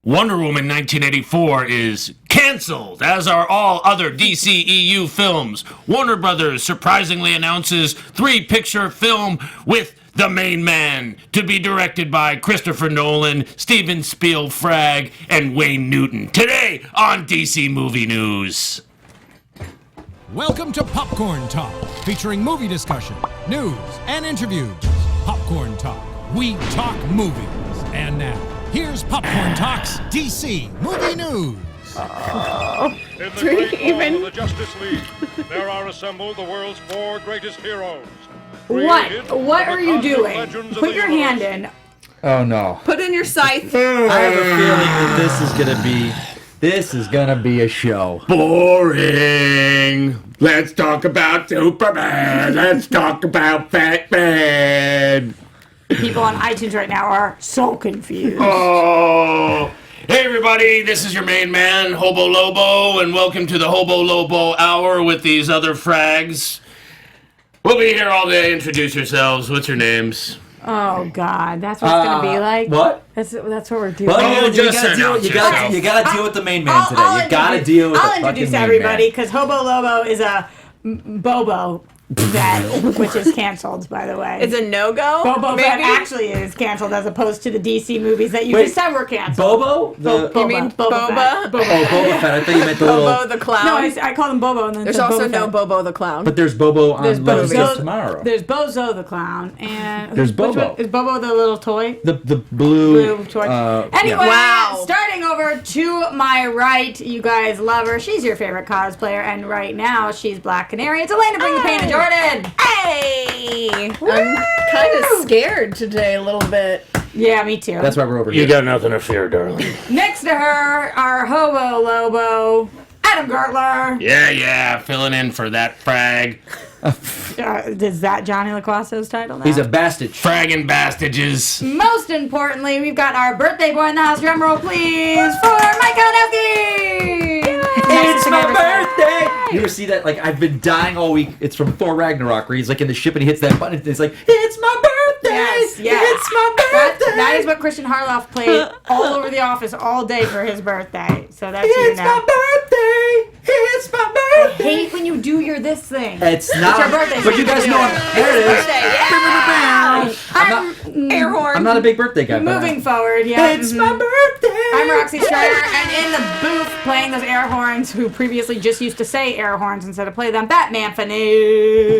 Wonder Woman 1984 is canceled, as are all other DCEU films. Warner Brothers surprisingly announces three-picture film with the main man to be directed by Christopher Nolan, Steven Spielberg, and Wayne Newton. Today on DC Movie News. Welcome to Popcorn Talk, featuring movie discussion, news, and interviews. Popcorn Talk. We talk movies. And now, here's Popcorn Talk's DC Movie News. In the great hall of the Justice League, there are assembled the world's four greatest heroes. What are you doing? Put your hand in. Oh no. Put in your scythe. I have a feeling that this is gonna be a show. Boring. Let's talk about Superman. Let's talk about Batman. People on iTunes right now are so confused. Oh. Hey everybody, this is your main man, Hobo Lobo, and welcome to the Hobo Lobo Hour with these other frags. We'll be here all day. Introduce yourselves. What's your names? Oh God, that's what it's gonna be like. What? That's what we're doing. Well, you gotta deal with the main man today. You gotta deal with the fucking main man. I'll introduce everybody because Hobo Lobo is a Bobo Fett, which is canceled, by the way. It's a no-go? Bobo Fett actually is canceled as opposed to the DC movies that you just said were canceled. Bobo? You mean Boba? Fett. Boba Fett. I thought you meant the little... Bobo the Clown? No, I call him Bobo. And then there's also no Bobo the Clown. But there's Bobo on Legends of Tomorrow. There's Bozo the Clown. And there's Bobo. Is Bobo the little toy? The blue toy. Anyway, wow. Starting over to my right, you guys love her. She's your favorite cosplayer. And right now, she's Black Canary. It's Alana, bring the pain to Jordan. Hey! I'm kind of scared today a little bit. Yeah, me too. That's why we're over here. You got nothing to fear, darling. Next to her, our Hobo Lobo, Adam Gertler. Yeah, filling in for that frag. Is that Jonny LoQuasto's title now? He's a bastard. Fragging bastages. Most importantly, we've got our birthday boy in the house. Drum roll, please, for Mike Konowski. It's my birthday! You ever see that? Like, I've been dying all week. It's from Thor Ragnarok, where he's like in the ship and he hits that button and it's like, it's my birthday! Yes. It's my birthday! That is what Kristian Harloff played all over the office all day for his birthday. So that's you It's now. my birthday! It's my I birthday! hate when you do this thing. It's not. It's your birthday. But you guys know there it is. Air horn. I'm not a big birthday guy. Moving forward, yeah. It's my birthday! I'm Roxy Striar, and in the booth playing those air horns, who previously just used to say air horns instead of play them, Batman Fanu.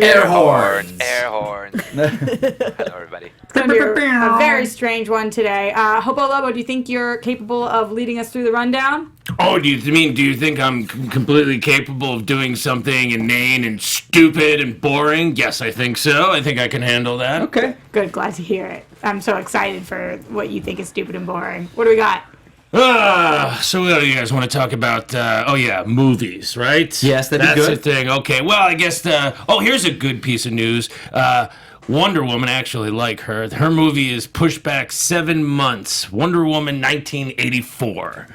Air horns. Air horns. Hello, everybody. It's going to be a very strange one today. Hobo Lobo, do you think you're capable of leading us through the rundown? Oh, do you think I'm completely capable of doing something inane and stupid and boring? Yes, I think so. I think I can handle that. Okay. Good, glad to hear it. I'm so excited for what you think is stupid and boring. What do we got? So what do you guys want to talk about? Movies, right? Yes, that'd be good. That's the thing. Okay, well, I guess here's a good piece of news. Wonder Woman, actually like her. Her movie is pushed back 7 months. Wonder Woman 1984.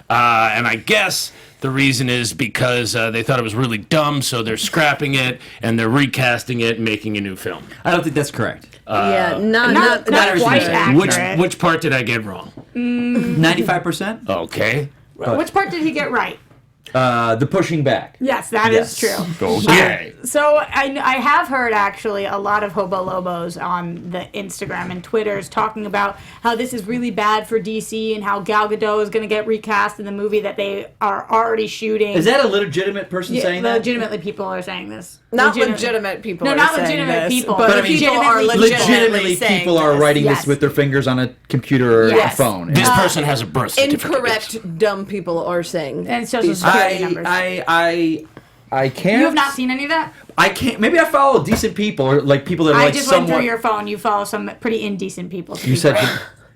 And I guess the reason is because they thought it was really dumb, so they're scrapping it and they're recasting it and making a new film. I don't think that's correct. Not quite accurate. Which part did I get wrong? 95%? Okay. Which part did he get right? The pushing back. Yes, that is true. Okay. So I have heard actually a lot of Hobo Lobos on the Instagram and Twitters talking about how this is really bad for DC and how Gal Gadot is going to get recast in the movie that they are already shooting. Is that a legitimate person saying that? Legitimately people are saying this. Not legitimate people. No, not legitimate people. But I mean, people are legitimately people are writing Yes. this with their fingers on a computer or a phone. This person has a birth certificate. Incorrect, dumb people are saying. And it's social security numbers. I can't. You have not seen any of that? I can't. Maybe I follow decent people or like people that are I like just somewhat. went through your phone. You follow some pretty indecent people. You said.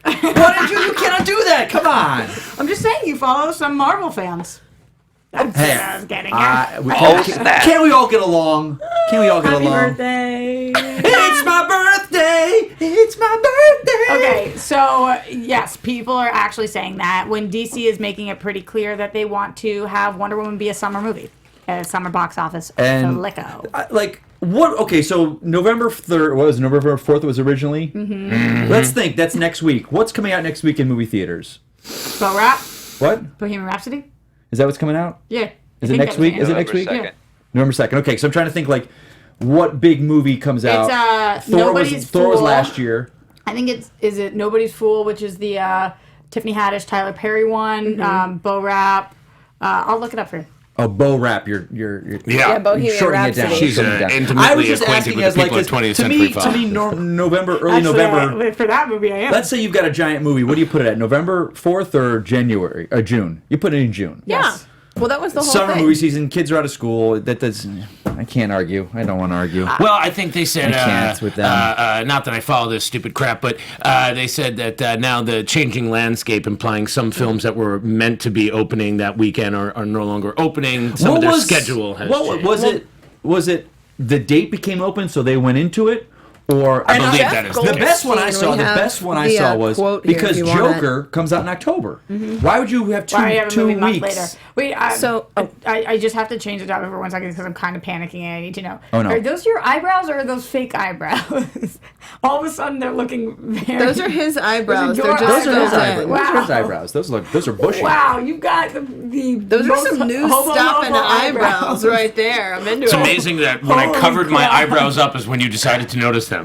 Why did you? You cannot do that. Come on. I'm just saying you follow some Marvel fans. That's Hey, what I was getting at. Can't we all get along? Can't we all get Happy along? birthday. It's my birthday. It's my birthday. Okay, so yes, people are actually saying that when DC is making it pretty clear that they want to have Wonder Woman be a summer movie, a summer box office flicko. Like what? Okay, so November 3rd. What was it, November 4th? Was originally. Mm-hmm. Let's think. That's next week. What's coming out next week in movie theaters? Bo Rap? What? Bohemian Rhapsody? Is that what's coming out? Yeah. Is it next week? Is it next week? November 2nd. November 2nd. Okay, so I'm trying to think like what big movie comes out. It's Nobody's Thor was Fool. last year. I think is it Nobody's Fool, which is the Tiffany Haddish, Tyler Perry one, Bo Rap. I'll look it up for you. Oh, Bo Rap, you're Yeah, Bohemian shorting it down. Rhapsody. She's Shorting it down. intimately I was just acquainted asking with as the like people at 20th to Century me, Fox. November, early Actually, November. for that movie, I am. Let's say you've got a giant movie. What do you put it at? November 4th or January or June? You put it in June. Yeah. Well, that was the whole Summer thing. movie season. Kids are out of school. I can't argue. I don't want to argue. Well, I think they said, I can't with them. not that I follow this stupid crap, but they said that now the changing landscape, implying some films that were meant to be opening that weekend are no longer opening. Some of their schedule has changed. Was it the date became open, so they went into it? Or I believe that is the the best one I Goldstein, saw. we The have best one I the, saw was quote here because if you want Joker comes out in October. Why would you have Why do you have a two movie a month weeks? later? Wait, I just have to change it up for 1 second because I'm kind of panicking and I need to know. Oh, no. Are those your eyebrows or are those fake eyebrows? All of a sudden they're looking very... Those are his eyebrows. Those They're are just Those are his filled eyebrows. in. Wow. Those are his eyebrows. Those are bushy. Wow, you've got the Those are most some new hobo stuff in lobo eyebrows right there. I'm into It's it. amazing that when I Holy covered my crap. eyebrows up is when you decided to notice them.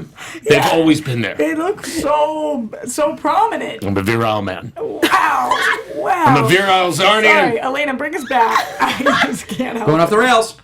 They've always been there. They look so prominent. I'm a virile man. Wow. I'm a virile Sorry, Zarnian. Elena, bring us back. I just can't help Going off the rails.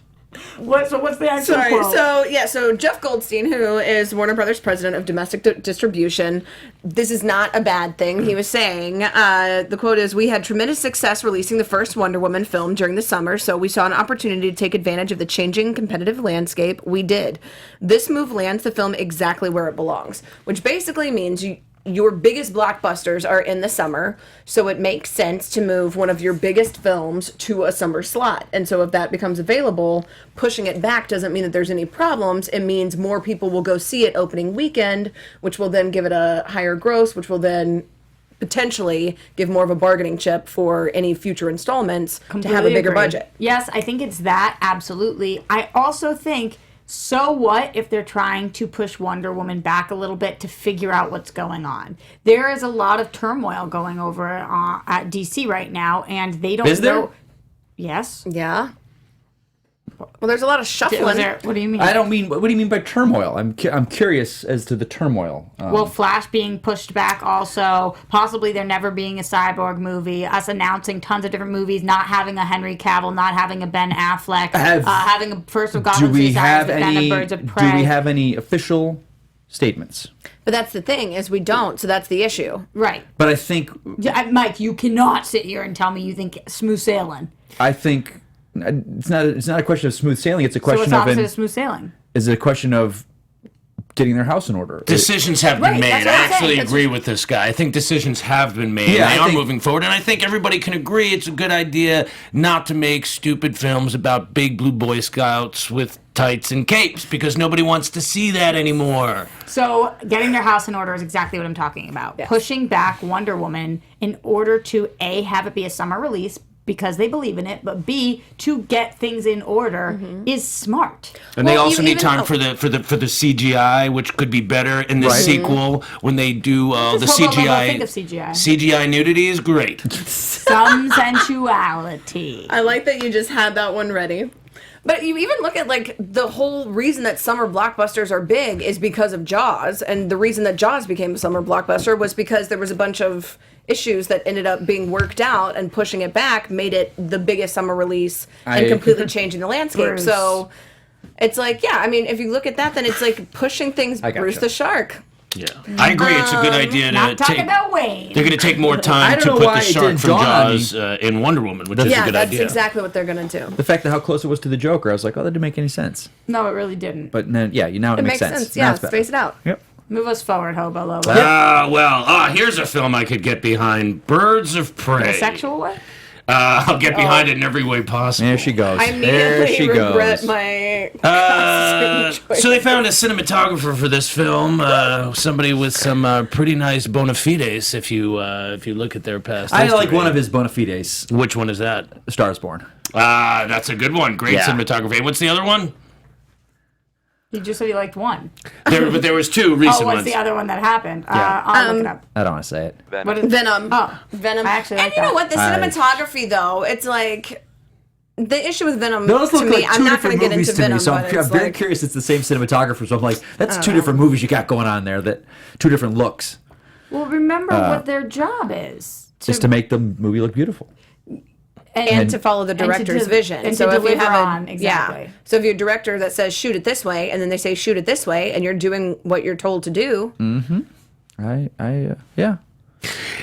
What's the actual Sorry. quote? So Jeff Goldstein, who is Warner Brothers president of domestic distribution, this is not a bad thing. He was saying, the quote is, "We had tremendous success releasing the first Wonder Woman film during the summer, so we saw an opportunity to take advantage of the changing competitive landscape. We did. This move lands the film exactly where it belongs," which basically means your biggest blockbusters are in the summer, so it makes sense to move one of your biggest films to a summer slot. And so if that becomes available, pushing it back doesn't mean that there's any problems. It means more people will go see it opening weekend, which will then give it a higher gross, which will then potentially give more of a bargaining chip for any future installments to have a bigger agree. budget. Yes, I think it's that, absolutely. I also think, so what if they're trying to push Wonder Woman back a little bit to figure out what's going on? There is a lot of turmoil going over at DC right now, and they don't Is there? know. Yes. Yeah. Well, there's a lot of shuffling. What do you mean? I don't mean. What do you mean by turmoil? I'm curious as to the turmoil. Well, Flash being pushed back also, possibly there never being a Cyborg movie, us announcing tons of different movies, not having a Henry Cavill, not having a Ben Affleck, having a First of Gotham do we Suicides have with then any? a Birds of Prey. Do we have any official statements? But that's the thing, is we don't, so that's the issue. Right. But I think. Mike, you cannot sit here and tell me you think smooth sailing. I think it's not a question of smooth sailing. It's a So question what's of opposite of smooth sailing? is it a question of getting their house in order. Decisions have been Right, made. that's I what I'm saying. actually That's agree with this guy. I think decisions have been made. Yeah, they I are think- moving forward, and I think everybody can agree it's a good idea not to make stupid films about big blue Boy Scouts with tights and capes because nobody wants to see that anymore. So getting their house in order is exactly what I'm talking about. Yes. Pushing back Wonder Woman in order to A, have it be a summer release because they believe in it, but B, to get things in order is smart. And they Well, also you need even- time for the CGI, which could be better in the Right. sequel when they do the Just hope I'll CGI. think of CGI. CGI nudity is great. Some sensuality. I like that you just had that one ready. But you even look at, like, the whole reason that summer blockbusters are big is because of Jaws. And the reason that Jaws became a summer blockbuster was because there was a bunch of issues that ended up being worked out, and pushing it back made it the biggest summer release and completely changing the landscape. Bruce. So it's like, yeah, I mean, if you look at that, then it's like pushing things, I gotcha. Bruce the Shark. Yeah, I agree. It's a good idea to Not talking take. about Wayne. They're going to take more I time don't to know put why the it shark didn't from dawn on me. Jaws in Wonder Woman, which is a Yeah, good that's idea. exactly what they're going to do. The fact that how close it was to the Joker, I was like, oh, that didn't make any sense. No, it really didn't. But then, yeah, now it It makes makes sense. sense. Now Yeah, it's better. space it out. Yep. Move us forward, Hobo Lobo. Here's a film I could get behind. Birds of Prey. In a sexual way? I'll get behind it in every way possible. There she goes. I There immediately she regret goes. my So they found a cinematographer for this film, somebody with some pretty nice bona fides. If you look at their past, I like history. one of his bona fides, Which one is that? Stars Born. That's a good one. Great Yeah. cinematography. What's the other one? He just said he liked one. But there was two recent Oh, what's ones. the other one that happened? Yeah. I'll look it up. I don't want to say it. Venom. What is Venom. Oh, Venom. I actually and like you know that. what? The cinematography, though, it's like the issue with Venom. Those to look me, like I'm two not going different to get movies into to Venom, me, so but I'm it's very like, curious. It's the same cinematographer, so I'm like, that's two different movies you got going on there. That two different looks. Well, remember what their job is. Just to make the movie look beautiful. and to follow the director's vision. And so to if you deliver have on, exactly. Yeah. So if you're a director that says shoot it this way, and then they say shoot it this way, and you're doing what you're told to do. Yeah.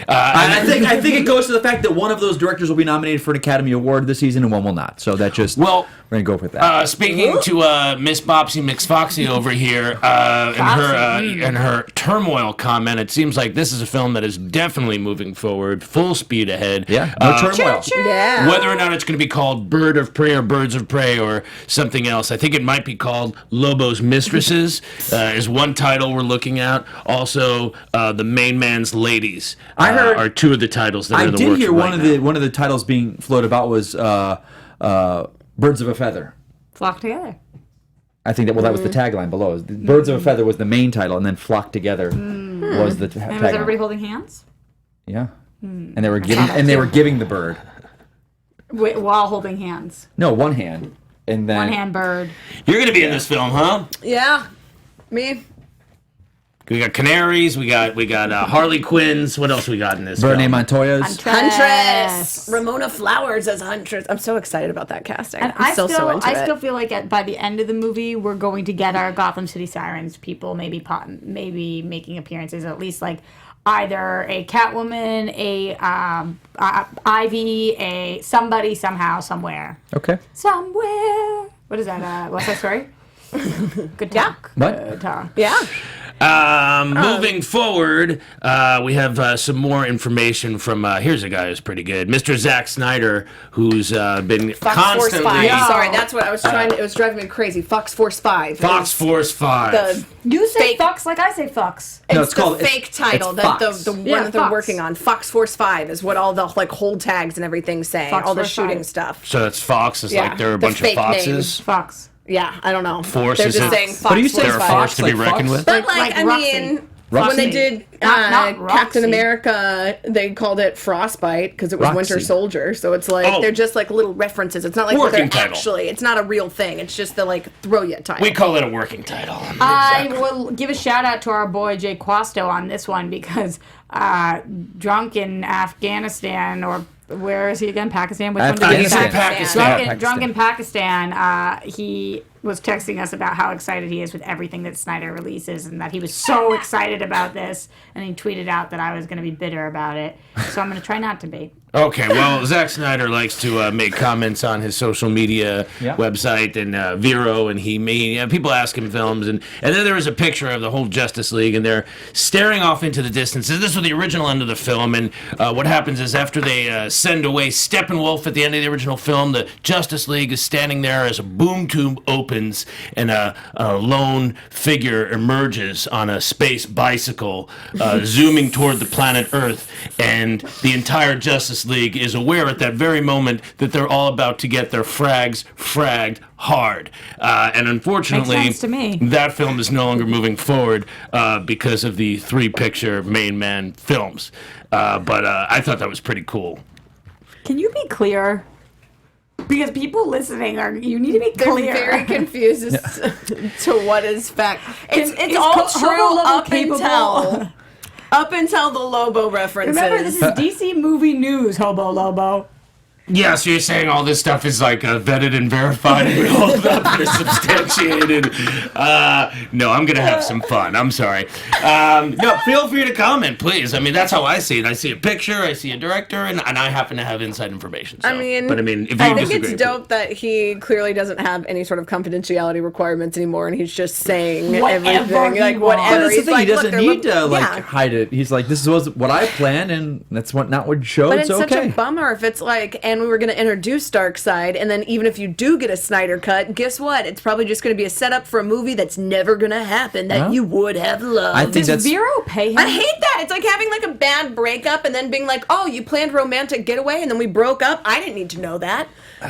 I think it goes to the fact that one of those directors will be nominated for an Academy Award this season and one will not. So that just we're gonna go with that. Speaking to Miss Bopsy McFoxy over here, in her turmoil comment, it seems like this is a film that is definitely moving forward, full speed ahead. Yeah, no turmoil. Yeah. Whether or not it's going to be called Bird of Prey or Birds of Prey or something else, I think it might be called Lobo's Mistresses, is one title we're looking at. Also, The Main Man's Ladies are two of the titles that are in the works. I did hear right one of the titles being floated about was Birds of a Feather. Flock together. I think that was the tagline below. Birds of a Feather was the main title, and then Flock Together was the tagline. And was everybody holding hands? Yeah, and they were giving the bird. While holding hands. No, one hand, and then One hand bird. You're going to be in this film, huh? Yeah. Me. We got canaries. We got Harley Quinns. What else we got in this film? Bernie Montoya's. Huntress. Ramona Flowers as Huntress. I'm so excited about that casting. And I'm still so into it. I still feel like by the end of the movie, we're going to get our Gotham City Sirens people maybe making appearances, at least like either a Catwoman, a Ivy, a somebody, somehow, somewhere. Okay. Somewhere. What is that? What's that story? Good talk. What? Good talk. Yeah. Moving forward, we have some more information from, here's a guy who's pretty good, Mr. Zack Snyder, who's been Fox constantly... Force 5. Sorry, that's what I was trying to... It was driving me crazy. Fox Force 5. Fox Force 5. You say Fake- fucks like I say fucks. No, It's the fake title it's that Fox. the one Yeah, that they're Fox. working on. Fox Force 5 is what all the like hold tags and everything say. Fox all the Force shooting 5. stuff. So that's Fox, is Yeah, like there are a the bunch of fake foxes. Fox. Yeah, I don't know. Force, They're is just it? saying Fox What do you say? Force They're a 5. force to be Like reckoned Fox? with? But Like I Roxy. mean, Roxy. when they did Not Roxy. Captain America, they called it Frostbite because it was Roxy. Winter Soldier. So it's like Oh. they're just like little references. It's not like Working they're title. actually. It's not a real thing. It's just the like throw you title. We call it a working title. I will give a shout out to our boy Jay Quasto on this one because drunk in Afghanistan, or where is he again? Pakistan? Which one did he He's say? in Pakistan. Drunk in Pakistan, he was texting us about how excited he is with everything that Snyder releases and that he was so excited about this. And he tweeted out that I was going to be bitter about it. So I'm going to try not to be. Okay, well, Zack Snyder likes to make comments on his social media website and Vero, and people ask him films, and then there was a picture of the whole Justice League, and they're staring off into the distance. This was the original end of the film, and what happens is after they send away Steppenwolf at the end of the original film, the Justice League is standing there as a boom tube opens, and a lone figure emerges on a space bicycle, zooming toward the planet Earth, and the entire Justice League is aware at that very moment that they're all about to get their fragged hard. And unfortunately, Makes sense to me. that film is no longer moving forward because of the three-picture main man films. But I thought that was pretty cool. Can you be clear? Because people listening you need to be They're clear. very confused as to what is fact. It's Is all Hobo true Lobo up capable? until the Lobo references. Remember, this is DC movie news, Hobo Lobo. Yeah, so you're saying all this stuff is like vetted and verified and rolled up and substantiated. No, I'm going to have some fun. I'm sorry. No, feel free to comment, please. I mean, that's how I see it. I see a picture, I see a director, and I happen to have inside information. So. But I mean, if you I think disagree, it's dope that he clearly doesn't have any sort of confidentiality requirements anymore, and he's just saying Whatever everything. he Like, wants. whatever. That's the He's thing. like, He look, doesn't they're need to yeah. hide it. He's like, this was what I planned, and that's not what showed. But it's so such okay. a bummer if it's like, and and we were going to introduce Darkseid, and then even if you do get a Snyder cut, guess what? It's probably just going to be a setup for a movie that's never going to happen that you would have loved. I think Does Vero pay him? I hate that. It's like having like a bad breakup and then being like, oh, you planned romantic getaway and then we broke up. I didn't need to know that.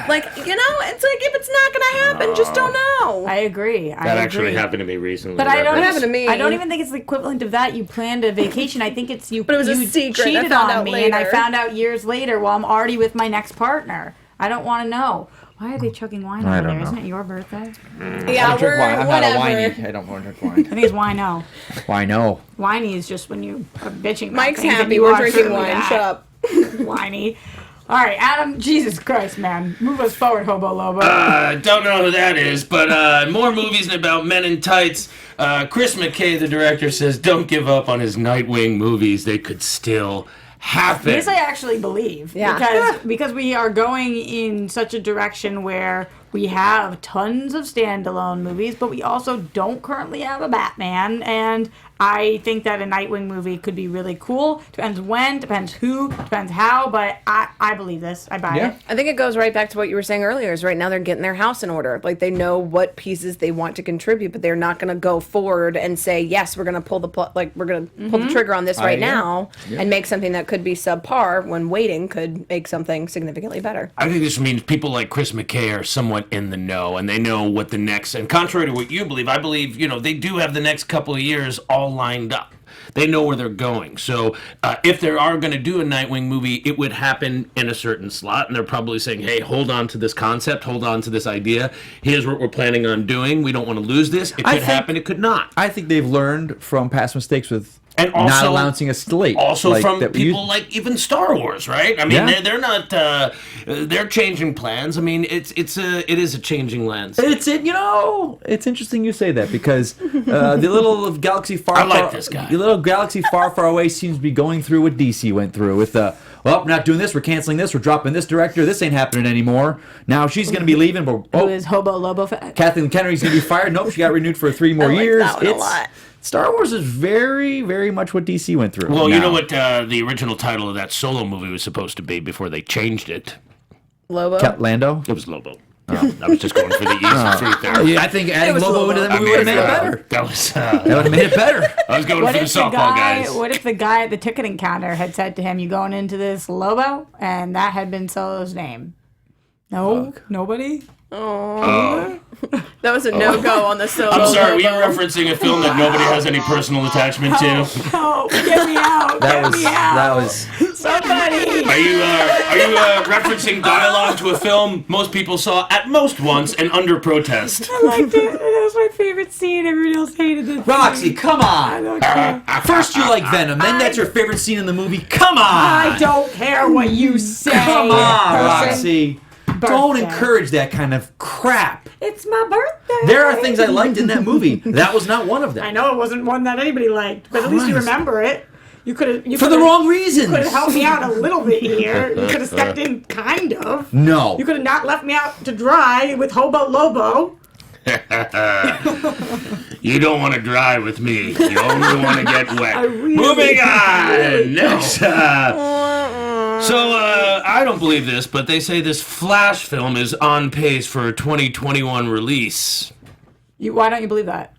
Like, it's like if it's not going to happen, just don't know. I agree. That actually happened to me recently. But I don't. happened to me. I don't even think it's the equivalent of that. You planned a vacation. I think it's you. But it was a you secret. cheated I found on out me, later. and I found out years later while I'm already with my next partner. I don't want to know. Why are they chugging wine I over don't there? know. Isn't it your birthday? Yeah, I drink wine. I'm whatever. not a whiny. I don't want to drink wine. I think it's wino. Why no? Whiny is just when you are bitching. About Mike's things and happy you we're are drinking truly wine. that. Shut up. Whiny. All right, Adam. Jesus Christ, man, move us forward, Hobo Lobo. Don't know who that is, but more movies about men in tights. Chris McKay, the director, says don't give up on his Nightwing movies. They could still happen. This I actually believe. Yeah. Because we are going in such a direction where we have tons of standalone movies, but we also don't currently have a Batman, and I think that a Nightwing movie could be really cool. Depends when, depends who, depends how, but I believe this. I buy it. I think it goes right back to what you were saying earlier, is right now they're getting their house in order. Like, they know what pieces they want to contribute, but they're not going to go forward and say, yes, we're going to pull the we're going to pull the trigger on this right now and make something that could be subpar when waiting could make something significantly better. I think this means people like Chris McKay are somewhat in the know, and they know what the next, and contrary to what you believe, I believe, they do have the next couple of years all lined up. They know where they're going. So if they are going to do a Nightwing movie, it would happen in a certain slot, and they're probably saying, hey, hold on to this concept, hold on to this idea. Here's what we're planning on doing. We don't want to lose this. It could happen, it could not. I think they've learned from past mistakes with and also, not announcing a slate. Also like from people like even Star Wars, right? I mean, they're not. They're changing plans. I mean, it is a changing lens. It's interesting you say that because the little galaxy far. I like this guy. The little galaxy far away seems to be going through what DC went through with we're not doing this. We're canceling this. We're dropping this director. This ain't happening anymore. Now she's going to be leaving. But Who is Hobo Lobo? Kathleen Kennedy's going to be fired. Nope, she got renewed for 3 more years. That one a lot. Star Wars is very, very much what DC went through. Well, you know what the original title of that Solo movie was supposed to be before they changed it? Lobo? Lando? It was Lobo. I was just going for the easy treat there. Yeah, I think adding Lobo into that movie would have made it better. That would have made it better. I was going for the softball guys. What if the guy at the ticketing counter had said to him, "You going into this, Lobo?" And that had been Solo's name. No, nobody. Oh. That was a no-go on the Solo. I'm sorry, were you Lobo. referencing a film that nobody has any personal attachment to? Oh, get me out! That was Somebody. Are you referencing dialogue to a film most people saw at most once and under protest? I liked it. That was my favorite scene. Everyone else hated it. Roxy, come on. First you like Venom, then that's your favorite scene in the movie. Come on. I don't care what you say. Come on, person. Roxy. Don't encourage that kind of crap. It's my birthday. There are things I liked in that movie. That was not one of them. I know it wasn't one that anybody liked, but at least you remember it. You could have For the wrong reasons. You could have helped me out a little bit here. You could have stepped in, kind of. No. You could have not left me out to dry with Hobo Lobo. You don't want to dry with me. You only want to get wet. Really, Moving on. Next. I don't believe this, but they say this Flash film is on pace for a 2021 release. Why don't you believe that?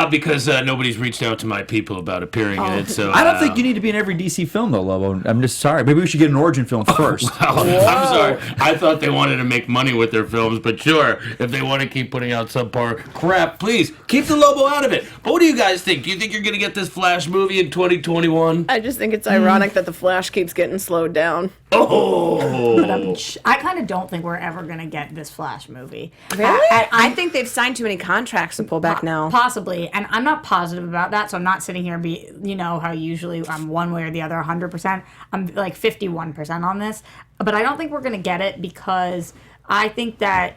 Because nobody's reached out to my people about appearing in it. So I don't think you need to be in every DC film, though, Lobo. I'm just sorry. Maybe we should get an origin film first. Well, I'm sorry. I thought they wanted to make money with their films, but sure, if they want to keep putting out subpar crap, please keep the Lobo out of it. But what do you guys think? Do you think you're going to get this Flash movie in 2021? I just think it's ironic that the Flash keeps getting slowed down. Oh! But I kind of don't think we're ever going to get this Flash movie. Really? I think they've signed too many contracts to pull back now. Possibly, and I'm not positive about that, so I'm not sitting here how usually I'm one way or the other 100%. I'm like 51% on this, but I don't think we're going to get it because I think that,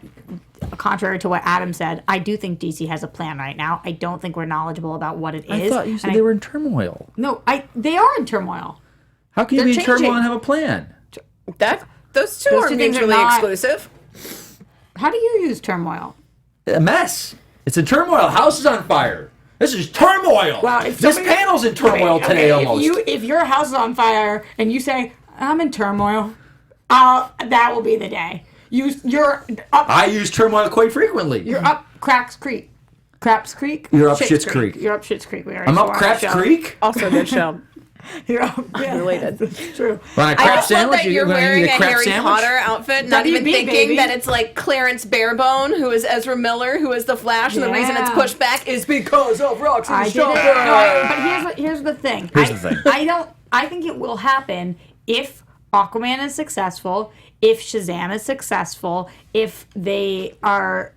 contrary to what Adam said, I do think DC has a plan right now. I don't think we're knowledgeable about what it is. I thought you said they were in turmoil. No, they are in turmoil. How can you They're be in turmoil changing. and have a plan? Those two are two things are mutually not- exclusive. How do you use turmoil? A mess. It's in turmoil. House is on fire. This is turmoil. Well, if this somebody- panel's in turmoil today almost. If your house is on fire and you say, "I'm in turmoil," That will be the day. You're up. I use turmoil quite frequently. You're up Craps Creek. Craps Creek? You're up Schitt's Creek. You're up Schitt's Creek. I'm up Craps Creek? Also a good show. You're up. Yeah, related. That's true. Want a I crap just love sandwich? that you're gonna wearing eat a crap Harry sandwich? Potter outfit, not even WB, thinking baby. that it's like Clarence Barebone, who is Ezra Miller, who is the Flash, and the reason it's Yeah. pushed back is because of Roxy I did it. Striar. No, but here's the thing. Here's the thing. I think it will happen if Aquaman is successful, if Shazam is successful, if they are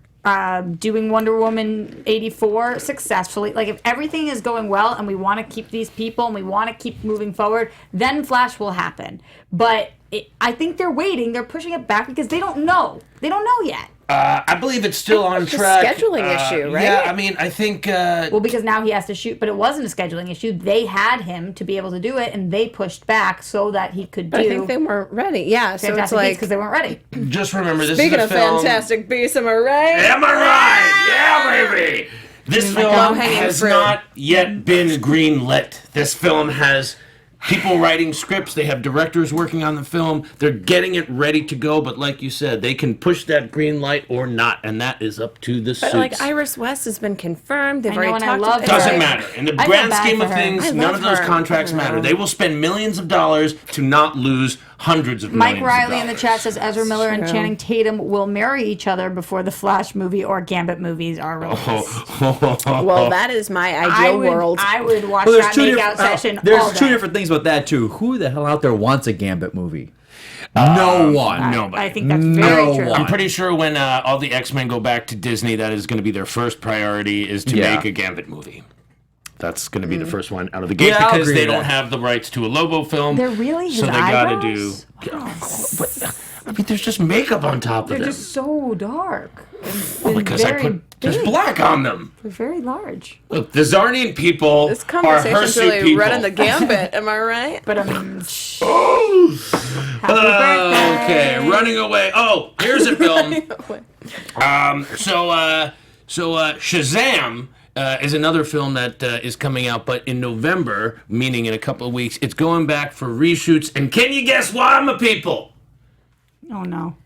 doing Wonder Woman 84 successfully. Like, if everything is going well and we want to keep these people and we want to keep moving forward, then Flash will happen. But I think they're waiting. They're pushing it back because they don't know. They don't know yet. I believe it's still on It's a track. scheduling issue, right? Yeah, I mean, I think. Well, because now he has to shoot, but it wasn't a scheduling issue. They had him to be able to do it, and they pushed back so that he could do. I think they weren't ready. Yeah, so it's Fantastic Beasts like. because they weren't ready. just remember, this Speaking is a of film. Fantastic Beasts, am I right? Am I right? Yeah, baby. This film low-hanging has fruit. not yet been greenlit. This film has people writing scripts. They have directors working on the film. They're getting it ready to go. But like you said, they can push that green light or not, and that is up to the But suits. like Iris West has been confirmed. They've I know, already and I talked love about her. Doesn't it. matter. In the I feel grand bad scheme for of her. things, I none love of those her. contracts matter. They will spend millions of dollars to not lose hundreds of Mike millions Riley of in the dollars. chat says Ezra Miller and true. Channing Tatum will marry each other before the Flash movie or Gambit movies are released. Well, that is my ideal world. I would watch Well, that makeout session all there's day. two different things about that, too. Who the hell out there wants a Gambit movie? No one. Nobody. I think that's very No true. one. I'm pretty sure when all the X-Men go back to Disney, that is going to be their first priority is to Yeah. make a Gambit movie. That's going to be the first one out of the gate Yeah, I'll because agree they with don't that. have the rights to a Lobo film. They're really his so they gotta eyebrows? But I mean, there's just makeup on top of They're them. just so dark. Well, because I put there's black on them. They're very large. Look, the Zarnian people This are conversation's hirsute really people. running the gambit. Am I right? But I mean, happy Oh, birthday. okay, running away. Oh, here's a film. So Shazam is another film that is coming out, but in November, meaning in a couple of weeks, it's going back for reshoots. And can you guess why, my people? Oh no,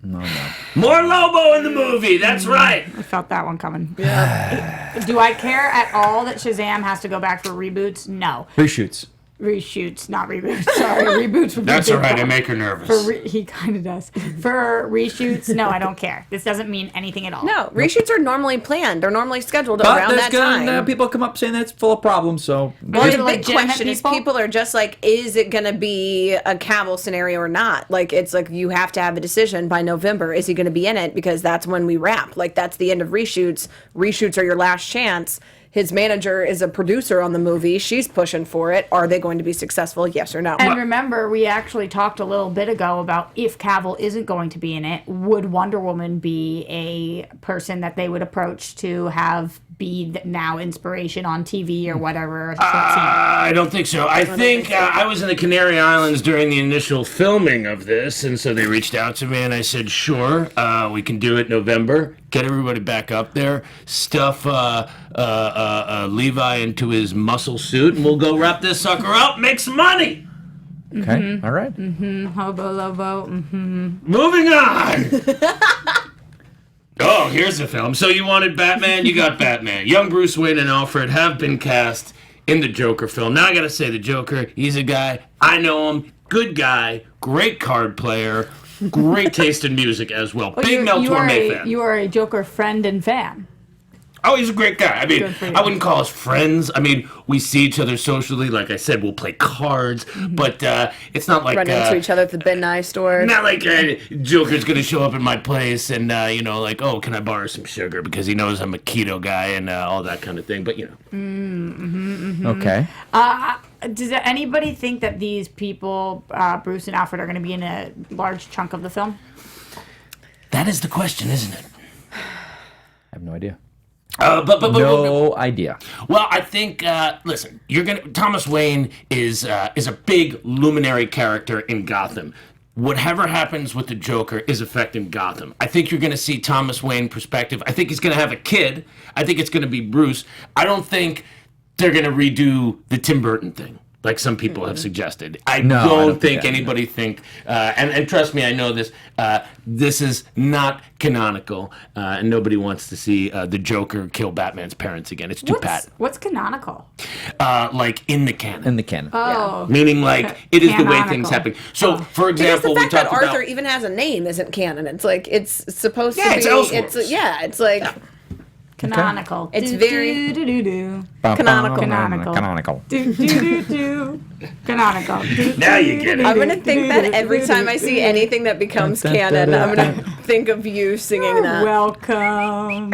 More Lobo in the movie. That's right. I felt that one coming. Yeah. Do I care at all that Shazam has to go back for reboots? No. Reshoots. Reshoots, not reboots. Sorry, reboots would be That's big all right. I problem. make her nervous. He kind of does. For reshoots, no, I don't care. This doesn't mean anything at all. No, reshoots are normally planned. They're normally scheduled But around there's that gonna time. people come up saying that's full of problems, so... Well, These the are big legitimate question is people are just like, is it going to be a Cavill scenario or not? Like, it's like you have to have a decision by November. Is he going to be in it? Because that's when we wrap. Like, that's the end of reshoots. Reshoots are your last chance. His manager is a producer on the movie. She's pushing for it. Are they going to be successful? Yes or no? And remember, we actually talked a little bit ago about if Cavill isn't going to be in it, would Wonder Woman be a person that they would approach to have be now inspiration on TV or whatever? I don't think so. I think I was in the Canary Islands during the initial filming of this, and so they reached out to me, and I said, sure, we can do it November. Get everybody back up there, stuff Levi into his muscle suit, and we'll go wrap this sucker up, make some money. Okay, all right. Hobo Lobo. Moving on. Oh, here's the film. So you wanted Batman, you got Batman. Young Bruce Wayne and Alfred have been cast in the Joker film. Now I gotta say, the Joker, he's a guy, I know him, good guy, great card player, great taste in music as well. Big Mel Torme fan. You are a Joker friend and fan. Oh, he's a great guy. I mean, Good for you. I wouldn't call us friends. I mean, we see each other socially. Like I said, we'll play cards, but it's not like Run into each other at the Ben Nye store. not like Joker's gonna show up at my place and like, oh, can I borrow some sugar because he knows I'm a keto guy and all that kind of thing. But Okay. Does anybody think that these people, Bruce and Alfred, are going to be in a large chunk of the film? that is the question, isn't it? I have no idea. But No idea. Well, I think listen, Thomas Wayne is a big luminary character in Gotham. Whatever happens with the Joker is affecting Gotham. I think you're going to see Thomas Wayne perspective. I think he's going to have a kid. I think it's going to be Bruce. I don't think they're going to redo the Tim Burton thing. like some people have suggested. I don't think anybody think, and trust me, I know this. This is not canonical, and nobody wants to see the Joker kill Batman's parents again. It's too pat. What's canonical? Like in the canon. In the canon. Oh, Meaning like it is the way things happen. So, for example, the we fact talked that Arthur about even has a name isn't canon. It's like it's supposed to be. It's Elseworlds. It's like canonical. It's very canonical. Canonical. Canonical. Now you get it. I'm gonna think that every time I see anything that becomes canon, I'm gonna think of you singing that. Welcome.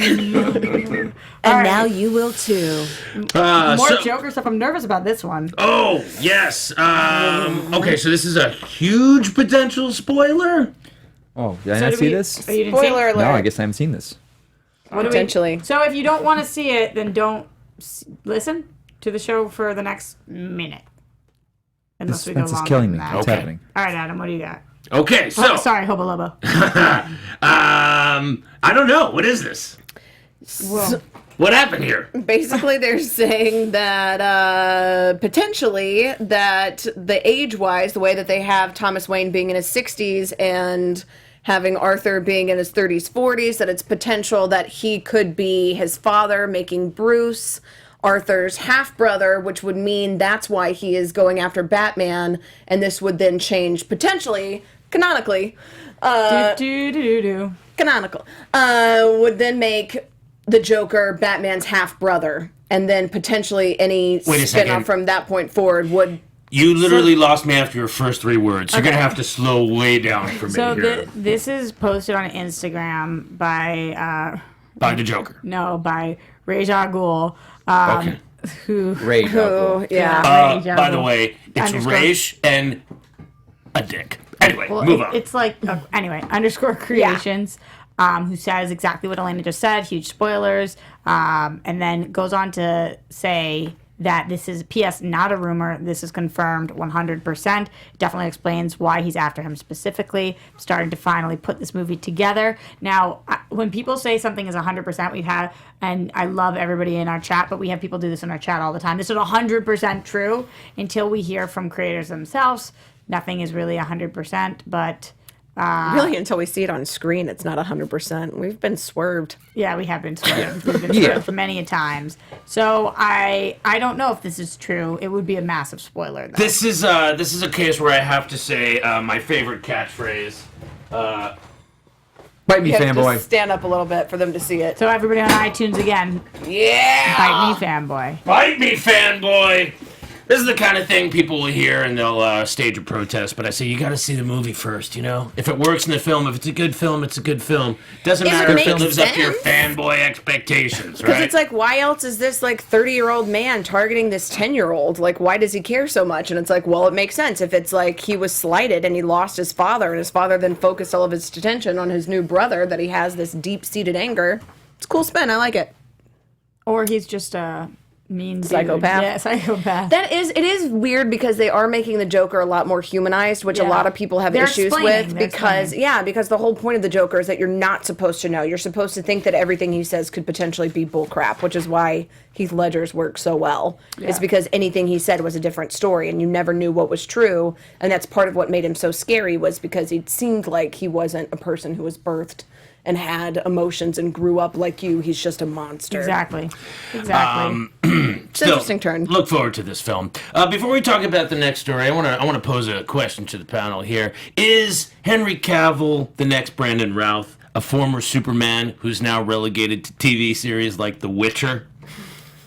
And now you will too. More Joker stuff. I'm nervous about this one. Oh yes. Okay, so this is a huge potential spoiler. Oh, did I not see this? Oh, you didn't see it? Spoiler alert. No, I guess I haven't seen this. Potentially. So if you don't want to see it, then don't listen to the show for the next minute. Unless we go Suspense is longer killing than me. that. What's happening? All right, Adam, what do you got? Okay, so Sorry, Hobo Lobo. I don't know. What is this? Whoa. What happened here? Basically, they're saying that potentially that the age-wise, the way that they have Thomas Wayne being in his 60s and having Arthur being in his 30s, 40s, that it's potential that he could be his father, making Bruce Arthur's half-brother, which would mean that's why he is going after Batman, and this would then change, potentially, canonically, canonical, would then make the Joker Batman's half-brother, and then potentially any spin-off from that point forward would... You literally lost me after your first 3 words. You're going to have to slow way down for me here. This is posted on Instagram by... by the Joker. No, by Ra's al Ghul. Okay. Who? By the way, it's Raish and a dick. Anyway, move on. It's like, _ creations, who says exactly what Elena just said, huge spoilers, and then goes on to say that this is, P.S., not a rumor, this is confirmed 100%. Definitely explains why he's after him specifically, starting to finally put this movie together. Now, when people say something is 100%, we've had, and I love everybody in our chat, but we have people do this in our chat all the time. This is 100% true until we hear from creators themselves. Nothing is really 100%, but... really, until we see it on screen, it's not 100%. We've been swerved. Yeah, we have been swerved. We've been swerved many a times. So I don't know if this is true. It would be a massive spoiler, though. This is a case where I have to say my favorite catchphrase. Bite me, You have to fanboy. just stand up a little bit for them to see it. So everybody on iTunes again. Yeah! Bite me, fanboy. Bite me, fanboy! This is the kind of thing people will hear and they'll stage a protest, but I say you got to see the movie first, you know? If it works in the film, if it's a good film, it's a good film. Doesn't matter if it lives up to your fanboy expectations, right? Because it's like, why else is this, like, 30-year-old man targeting this 10-year-old? Like, why does he care so much? And it's like, well, it makes sense. If it's like he was slighted and he lost his father, and his father then focused all of his attention on his new brother, that he has this deep-seated anger. It's a cool spin. I like it. Or he's just a mean psychopath. Dude. Yeah, psychopath. It is weird because they are making the Joker a lot more humanized, which a lot of people have issues with because the whole point of the Joker is that you're not supposed to know. You're supposed to think that everything he says could potentially be bullcrap, which is why Heath Ledger's work so well. Yeah. It's because anything he said was a different story and you never knew what was true, and that's part of what made him so scary, was because it seemed like he wasn't a person who was birthed and had emotions and grew up like you. He's just a monster. Exactly. It's an interesting turn. Look forward to this film. Before we talk about the next story, I want to pose a question to the panel here. Is Henry Cavill the next Brandon Routh, a former Superman who's now relegated to TV series like The Witcher?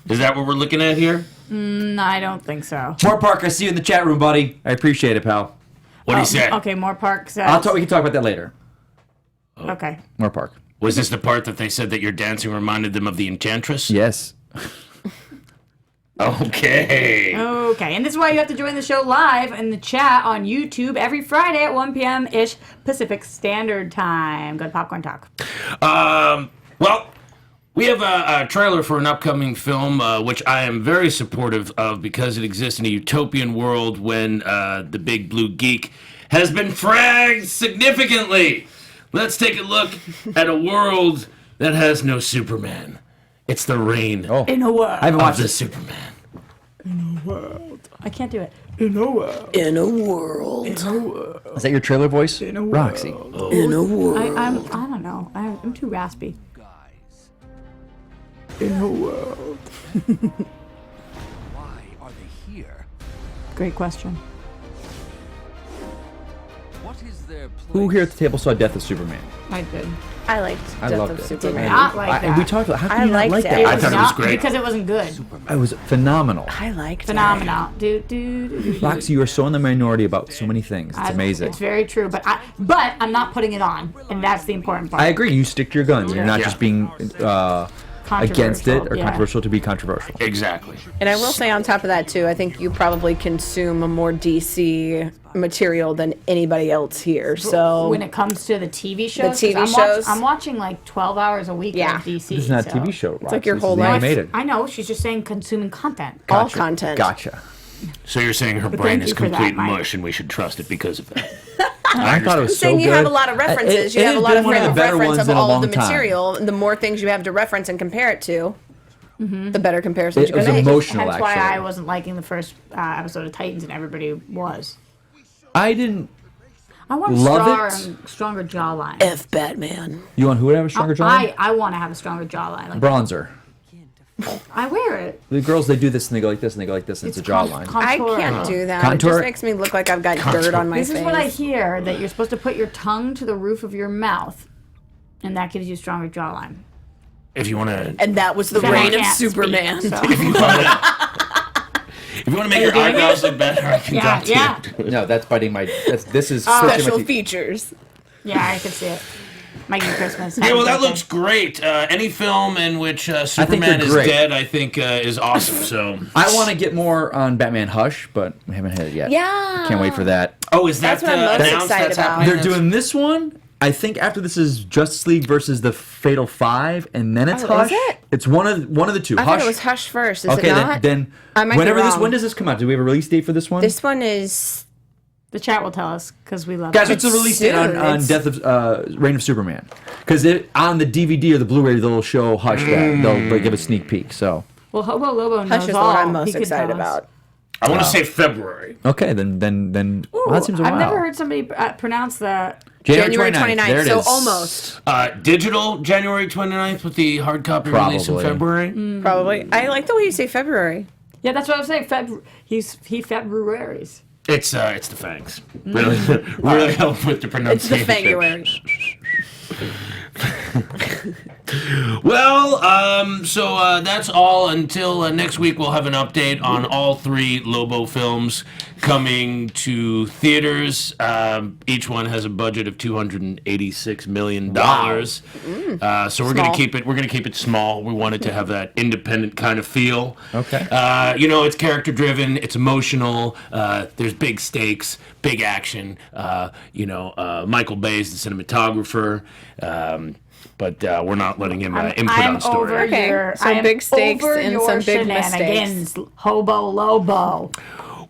Is that what we're looking at here? No, I don't think so. More Park, I see you in the chat room, buddy. I appreciate it, pal. What do you say? Okay, More Park says... We can talk about that later. Okay. More Park. Was this the part that they said that your dancing reminded them of the Enchantress? Yes. Okay. Okay, and this is why you have to join the show live in the chat on YouTube every Friday at 1 p.m.-ish Pacific Standard Time. Go to Popcorn Talk. Well, we have a trailer for an upcoming film, which I am very supportive of because it exists in a utopian world when the big blue geek has been fragged significantly. Let's take a look at a world that has no Superman. It's the reign in a world of the Superman. In a world I can't do it. In a world. Is that your trailer voice? Roxy. In a world. I don't know. I'm too raspy. In a world. Why are they here? Great question. What is their place? Who here at the table saw Death of Superman? I did. I liked I Death loved of it. Superman. Not like that. We talked about how I can you not liked like it. that? I thought it was great. Because it wasn't good. It was phenomenal. I liked Phenomenal. Do. Roxy, you are so in the minority about so many things. It's amazing. It's very true, but I'm not putting it on, and that's the important part. I agree. You stick to your guns. You're not Yeah. just being against it or Yeah. controversial to be controversial. Exactly. And I will say on top of that too, I think you probably consume more DC material than anybody else here. So When it comes to the TV shows, TV 'cause shows. I'm watching like 12 hours a week Yeah. of DC. This is not a so. TV show. Roxy. like your This whole is life. animated. I know. She's just saying consuming content. all content. Gotcha. So you're saying her But brain thank is you for that, complete Mike. mush, and we should trust it because of that. I thought it was so Saying good. you have a lot of references. You It have a has lot been of one frame the of better reference ones of in a all of the long time. material. The more things you have to reference and compare it to, the better comparisons It you was can make. emotional, Hence why actually. I wasn't liking the first episode of Titans, and everybody was. I didn't. I want Love a it. stronger jawline. F Batman. You want who would have a stronger jawline? I want to have a stronger jawline. Like, Bronzer. I wear it. The girls, they do this and they go like this and they go like this and it's a jawline. I Contour. can't do that. Contour? It just makes me look like I've got dirt on my This face. is what I hear, that you're supposed to put your tongue to the roof of your mouth, and that gives you stronger jawline. If you want to, And that was the Then I reign of can't speak, Superman. so. if you want to make your doing it? eyebrows look better, I can Yeah, talk to yeah. you. No, that's biting my. This is switching my Special teeth. features. Yeah, I can see it. Mikey Christmas. Yeah, well, that Happy looks great. Any film in which Superman they're is great. dead, I think, is awesome. So, I want to get more on Batman Hush, but we haven't hit it yet. Yeah. Can't wait for that. oh, is that That's what I'm most announced? excited That's about. happening? They're doing this one. I think after this is Justice League versus the Fatal Five, and then it's Oh, Hush. is it? It's one of the two. I Hush. thought it was Hush first. Is Okay, it not? then I might be whenever wrong. when does this come out? Do we have a release date for this one? This one is. The chat will tell us, because we love Guys, it. what's the release date soon. on It's- Death of Reign of Superman? Because on the DVD or the Blu-ray, they'll show Hush that they'll give a sneak peek. So Well, Hobo Lobo knows Hush is the all. one I'm He most could excited tell us. about. I want to say February. okay, then well, that seems a while. I've never heard somebody pronounce that. January 29th. 29th, There it so is. almost. Digital January 29th with the hard copy release in Probably. February. Probably. I like the way you say February. Yeah, that's what I was saying. He Februaries. It's the fangs. Really, really help with the It's pronunciation. the February. Well, so that's all until next week. We'll have an update on all three Lobo films coming to theaters. Each one has a budget of $286 million. So we're gonna keep it. We're gonna keep it small. We wanted to have that independent kind of feel. Okay. It's character driven. It's emotional. There's big stakes, big action. Michael Bay is the cinematographer. But we're not letting him input I'm on story. over Okay, your, so I am big stakes over and your some big shenanigans, Hobo Lobo.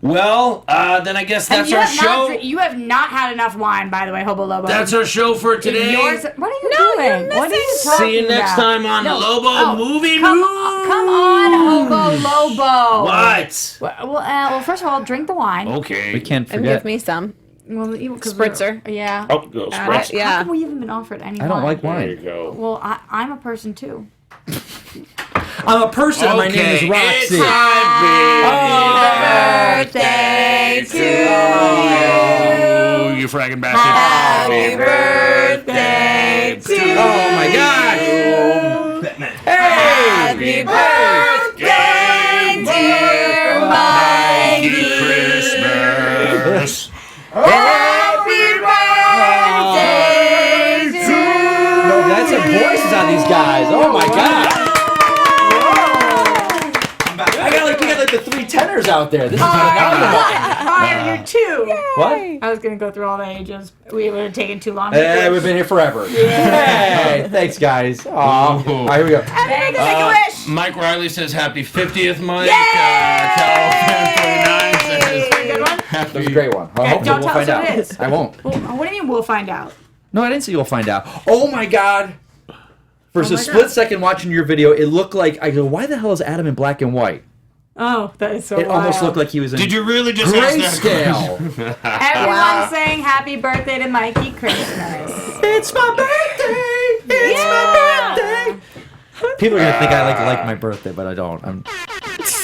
Well, then I guess And that's you our have show. you have not had enough wine, by the way, Hobo Lobo. That's our show for today. Yours, what are you No, doing? you're What are you missing. talking See you next about? time on Lobo Movie come, News. Come on, Hobo Lobo. What? Well, first of all, drink the wine. Okay. We can't And forget. give me some. Well, 'cause Spritzer. Yeah. Oh, little spritz. Yeah. How come we haven't been offered any I don't like There you wine. go. Well, I'm a person too. I'm a person. My name is Okay, Roxy. it's happy Birthday to you. You fragging bastard. Happy birthday to Oh my gosh. Happy birthday, dear Mikey. Christmas. Happy birthday to No, that's some voices on these guys. Oh my god. We got like the three tenors out there. This is phenomenal. You're two. What? I was gonna go through all the ages. We would have taken too long. We've been here forever. Hey, thanks guys. Aw. All right, here we go. Make a wish. Mike Riley says happy 50th, Mike. Yay! Cal49 says Good one. That was a great one. Hopefully don't we'll tell find us out. what it is. I won't. Well, what do you mean we'll find out? No, I didn't say you'll find out. Oh my god. For a my split God. second watching your video, it looked like, I go, why the hell is Adam in black and white? Oh, that is so It almost looked like he was in Did you really just ask that grayscale. Everyone's saying happy birthday to Mikey Christmas. It's my birthday! It's my birthday! People are going to think I like my birthday, but I don't.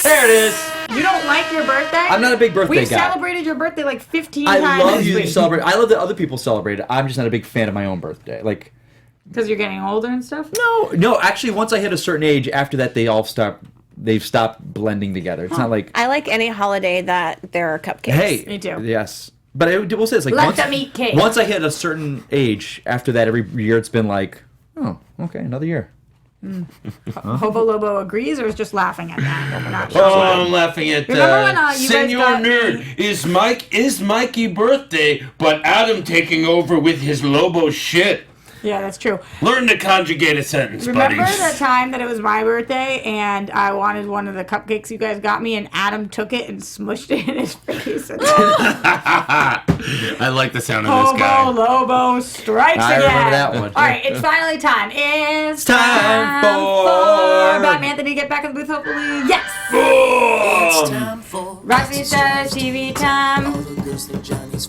There it is! You don't like your birthday? I'm not a big birthday We've guy. celebrated your birthday like 15 I times. love you celebrate. I love that other people celebrate it. I'm just not a big fan of my own birthday. Like, because you're getting older and stuff? no. Actually, once I hit a certain age, after that, they've stopped blending together. It's not like I like any holiday that there are cupcakes. hey, Me too. yes. But I will say it's like Let them eat cake. once I hit a certain age, after that, every year it's been like, oh, okay, another year. Hobo Lobo agrees or is just laughing at that? Not sure. Oh, I'm laughing at Remember when, you guys Senor got Nerd. Is Mikey birthday, but Adam taking over with his Lobo shit. Yeah, that's true. Learn to conjugate a sentence, Remember buddies. the time that it was my birthday and I wanted one of the cupcakes you guys got me and Adam took it and smushed it in his face? I like the sound of this guy. Hobo Lobo strikes I again. remember that one. All right, it's finally time. It's time for for- Batman Anthony to get back in the booth, hopefully. Yes! Roxy says TV time.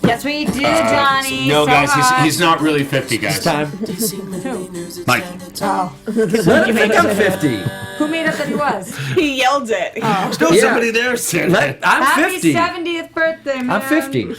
Yes, we do, Johnny. No, So guys, he's not really 50, guys. It's time. Mike. Oh. Let him think I'm 50. Who made up that he was? He yelled it. There's no somebody there said I'm Happy 50. 70th birthday, man. I'm 50.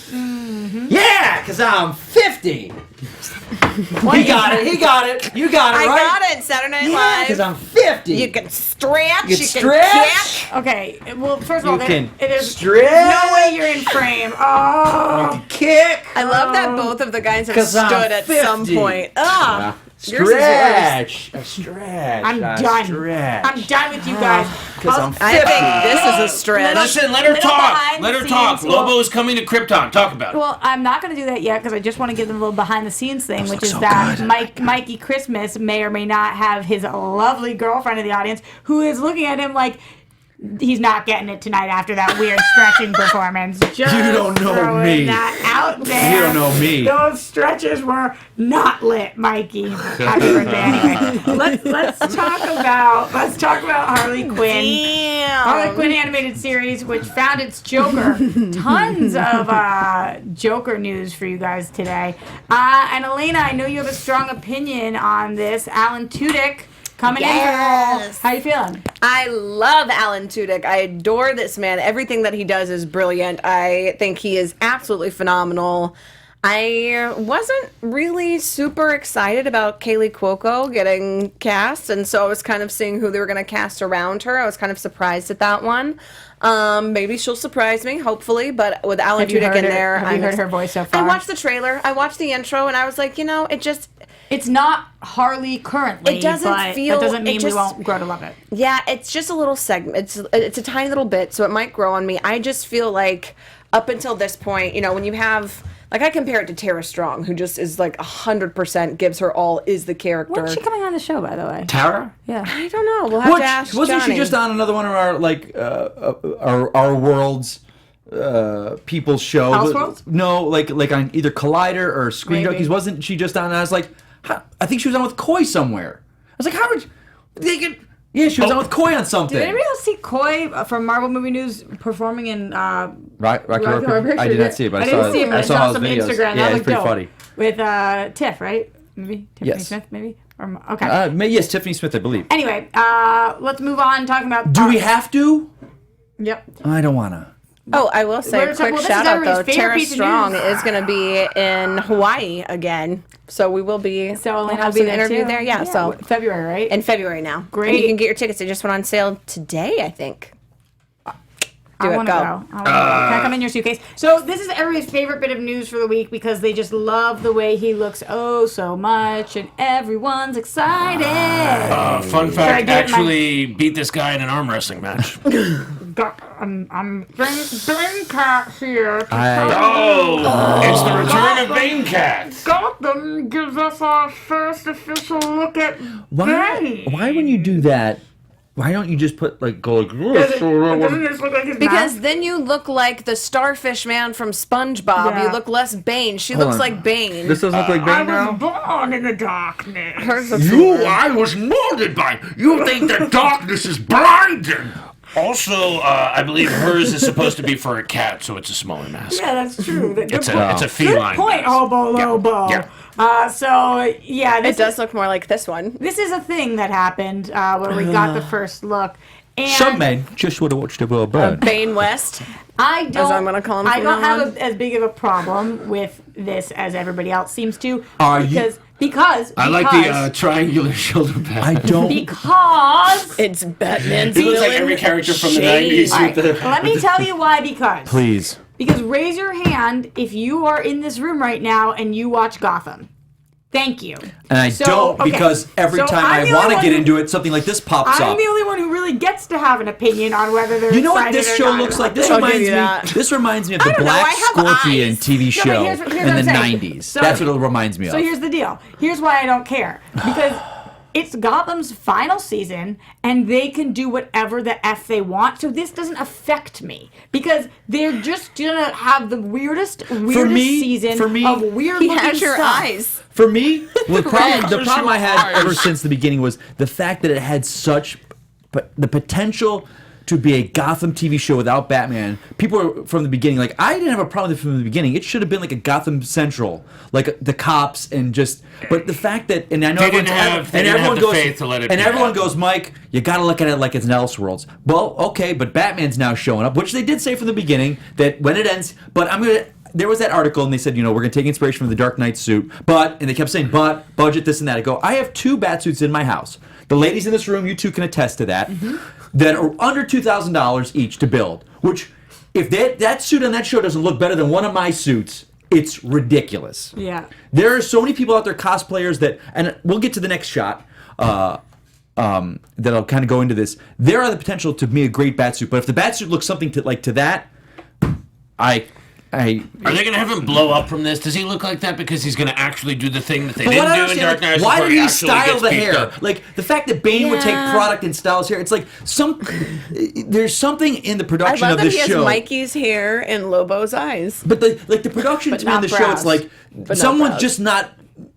Yeah, because I'm 50. He got it. You got it, I right? got it. Saturday Night Yeah, Live. because I'm 50. You can stretch. You You can can stretch. kick. Okay, well, first of all, You can there's stretch. no way you're in frame. Oh. Kick. I love that both of the guys have 'Cause I'm stood at some 50. point. Ah, yours is Stretch. A stretch. I'm a done. Stretch. I'm done with you guys. Because I'm 50. I think this is a stretch. Listen, let her Little talk. behind Let the her talk. scenes. Well- Lobo's coming to Krypton. Talk about it. Well, I'm not going to do that yet because I just want to give them a little behind the scenes thing, which is that Mikey Christmas may or may not have his lovely girlfriend in the audience who is looking at him like he's not getting it tonight after that weird stretching performance. Just You don't know throwing me. that out there. You don't know me. Those stretches were not lit, Mikey. Happy birthday anyway. Let's talk about Harley Quinn. Damn. Harley Quinn animated series, which found its Joker. Tons of Joker news for you guys today. And Elena, I know you have a strong opinion on this. Alan Tudyk coming in. Yes. How you feeling? I love Alan Tudyk. I adore this man. Everything that he does is brilliant. I think he is absolutely phenomenal. I wasn't really super excited about Kaylee Cuoco getting cast, and so I was kind of seeing who they were going to cast around her. I was kind of surprised at that one. Maybe she'll surprise me, hopefully, but with Alan Tudyk in there... Have you heard her voice so far? I watched the trailer. I watched the intro, and I was like, It's not Harley currently. It doesn't but feel- That doesn't mean it we just- won't grow to love it. Yeah, it's just a little segment. It's a tiny little bit, so it might grow on me. I just feel like up until this point, when you have... Like, I compare it to Tara Strong, who just is like 100% gives her all, is the character. When's she coming on the show, by the way? Tara? Yeah. I don't know. We'll have to ask Wasn't Johnny. she just on another one of our our world's people's show? Elseworlds? No, like on either Collider or Screen Maybe. Junkies. Wasn't she just on? And I was like, I think she was on with Coy somewhere. I was like, how would they get? Yeah, she was on with Coy on something. Did anybody else see Coy from Marvel Movie News performing in Rocky Rocky Horror Horror Picture? I did not see it, but I didn't see it, but I saw his some videos. Instagram. Yeah, That it's looked pretty dope. funny. With Tiff, right? Maybe Tiffany Yes. Smith, maybe. Okay. Yes, Tiffany Smith, I believe. Anyway, let's move on. Talking about. Do we have to? Yep. I don't wanna. Oh, I will say We're a quick well, this is shout out though. everybody's favorite Tara piece of Strong news. is going to be in Hawaii again, so we will be. So we'll Elena have will be some there interview too? there. Yeah, so February, right? in February now. Great. And you can get your tickets. They just went on sale today, I think. I it, want to go. go. Can I come in your suitcase? So this is everybody's favorite bit of news for the week because they just love the way he looks so much, and everyone's excited. Fun I fact, get my- actually beat this guy in an arm wrestling match. I'm Bane Cat here. It's the return of Bane Cat. Gotham gives us our first official look at Bane. Why when you do that? Why don't you just put like go like? Doesn't this look like his Because mouth? then you look like the starfish man from SpongeBob. Yeah. You look less Bane. She looks on. like Bane. This doesn't look like I Bane was now. born in the darkness. Hers looks weird. I was molded by. You think the darkness is blinding? Also, I believe hers is supposed to be for a cat, so it's a smaller mask. Yeah, that's true. It's a feline. Good point, mask. Hobo Lobo. Yeah. It does look more like this one. This is a thing that happened when we got the first look. And Some men just would have watched a world burn. Bane West. I don't. As I'm gonna call him I from don't now have as big of a problem with this as everybody else seems to. Are you? Because I like the triangular shoulder pad. I don't. Because It's Batman's It looks like villain, every character from the Shade. 90s. all right, With the, let me tell you why. Please. Because raise your hand if you are in this room right now and you watch Gotham. Thank you. And I don't okay. because every So time I'm I the want only to get one into it, something like this pops I'm up. the only one who really gets to have an opinion on whether they're You know what excited this or show not looks about like? This I'll reminds give me. you that. This reminds me of the don't know, Black I have Scorpion eyes. TV No, but show here's what in the I'm saying. 90s. So- That's what it reminds me of. So here's the deal. Here's why I don't care. Because it's Gotham's final season, and they can do whatever the F they want. So this doesn't affect me. Because they're just going to have the weirdest season of weird He looking has your stuff. eyes. For me, the problem I had eyes. ever since the beginning was the fact that it had such the potential to be a Gotham TV show without Batman. People were from the beginning like, I didn't have a problem with it from the beginning. It should have been like a Gotham Central, like the cops and just. But the fact that and I know They didn't have the faith to let it and be everyone that. goes, Mike, you got to look at it like it's an Elseworlds. Well, okay, but Batman's now showing up, which they did say from the beginning that when it ends. But I'm gonna. There was that article, and they said, we're going to take inspiration from the Dark Knight suit, and they kept saying, but, budget, this and that. I go, I have 2 bat suits in my house. The ladies in this room, you two can attest to that, that are under $2,000 each to build, which, if that suit on that show doesn't look better than one of my suits, it's ridiculous. Yeah. There are so many people out there, cosplayers, that, and we'll get to the next shot, that'll kind of go into this. There are the potential to be a great bat suit, but if the bat suit looks something to that, Are they going to have him blow up from this? Does he look like that because he's going to actually do the thing that they didn't do in Dark Knight? Why did he actually style gets the beat hair? up? Like the fact that Bane would take product and style his hair. It's like there's something in the I production love of that this he has show. Mikey's hair and Lobo's eyes. But the production But to me in not the show, it's brows. like not someone's brows. just not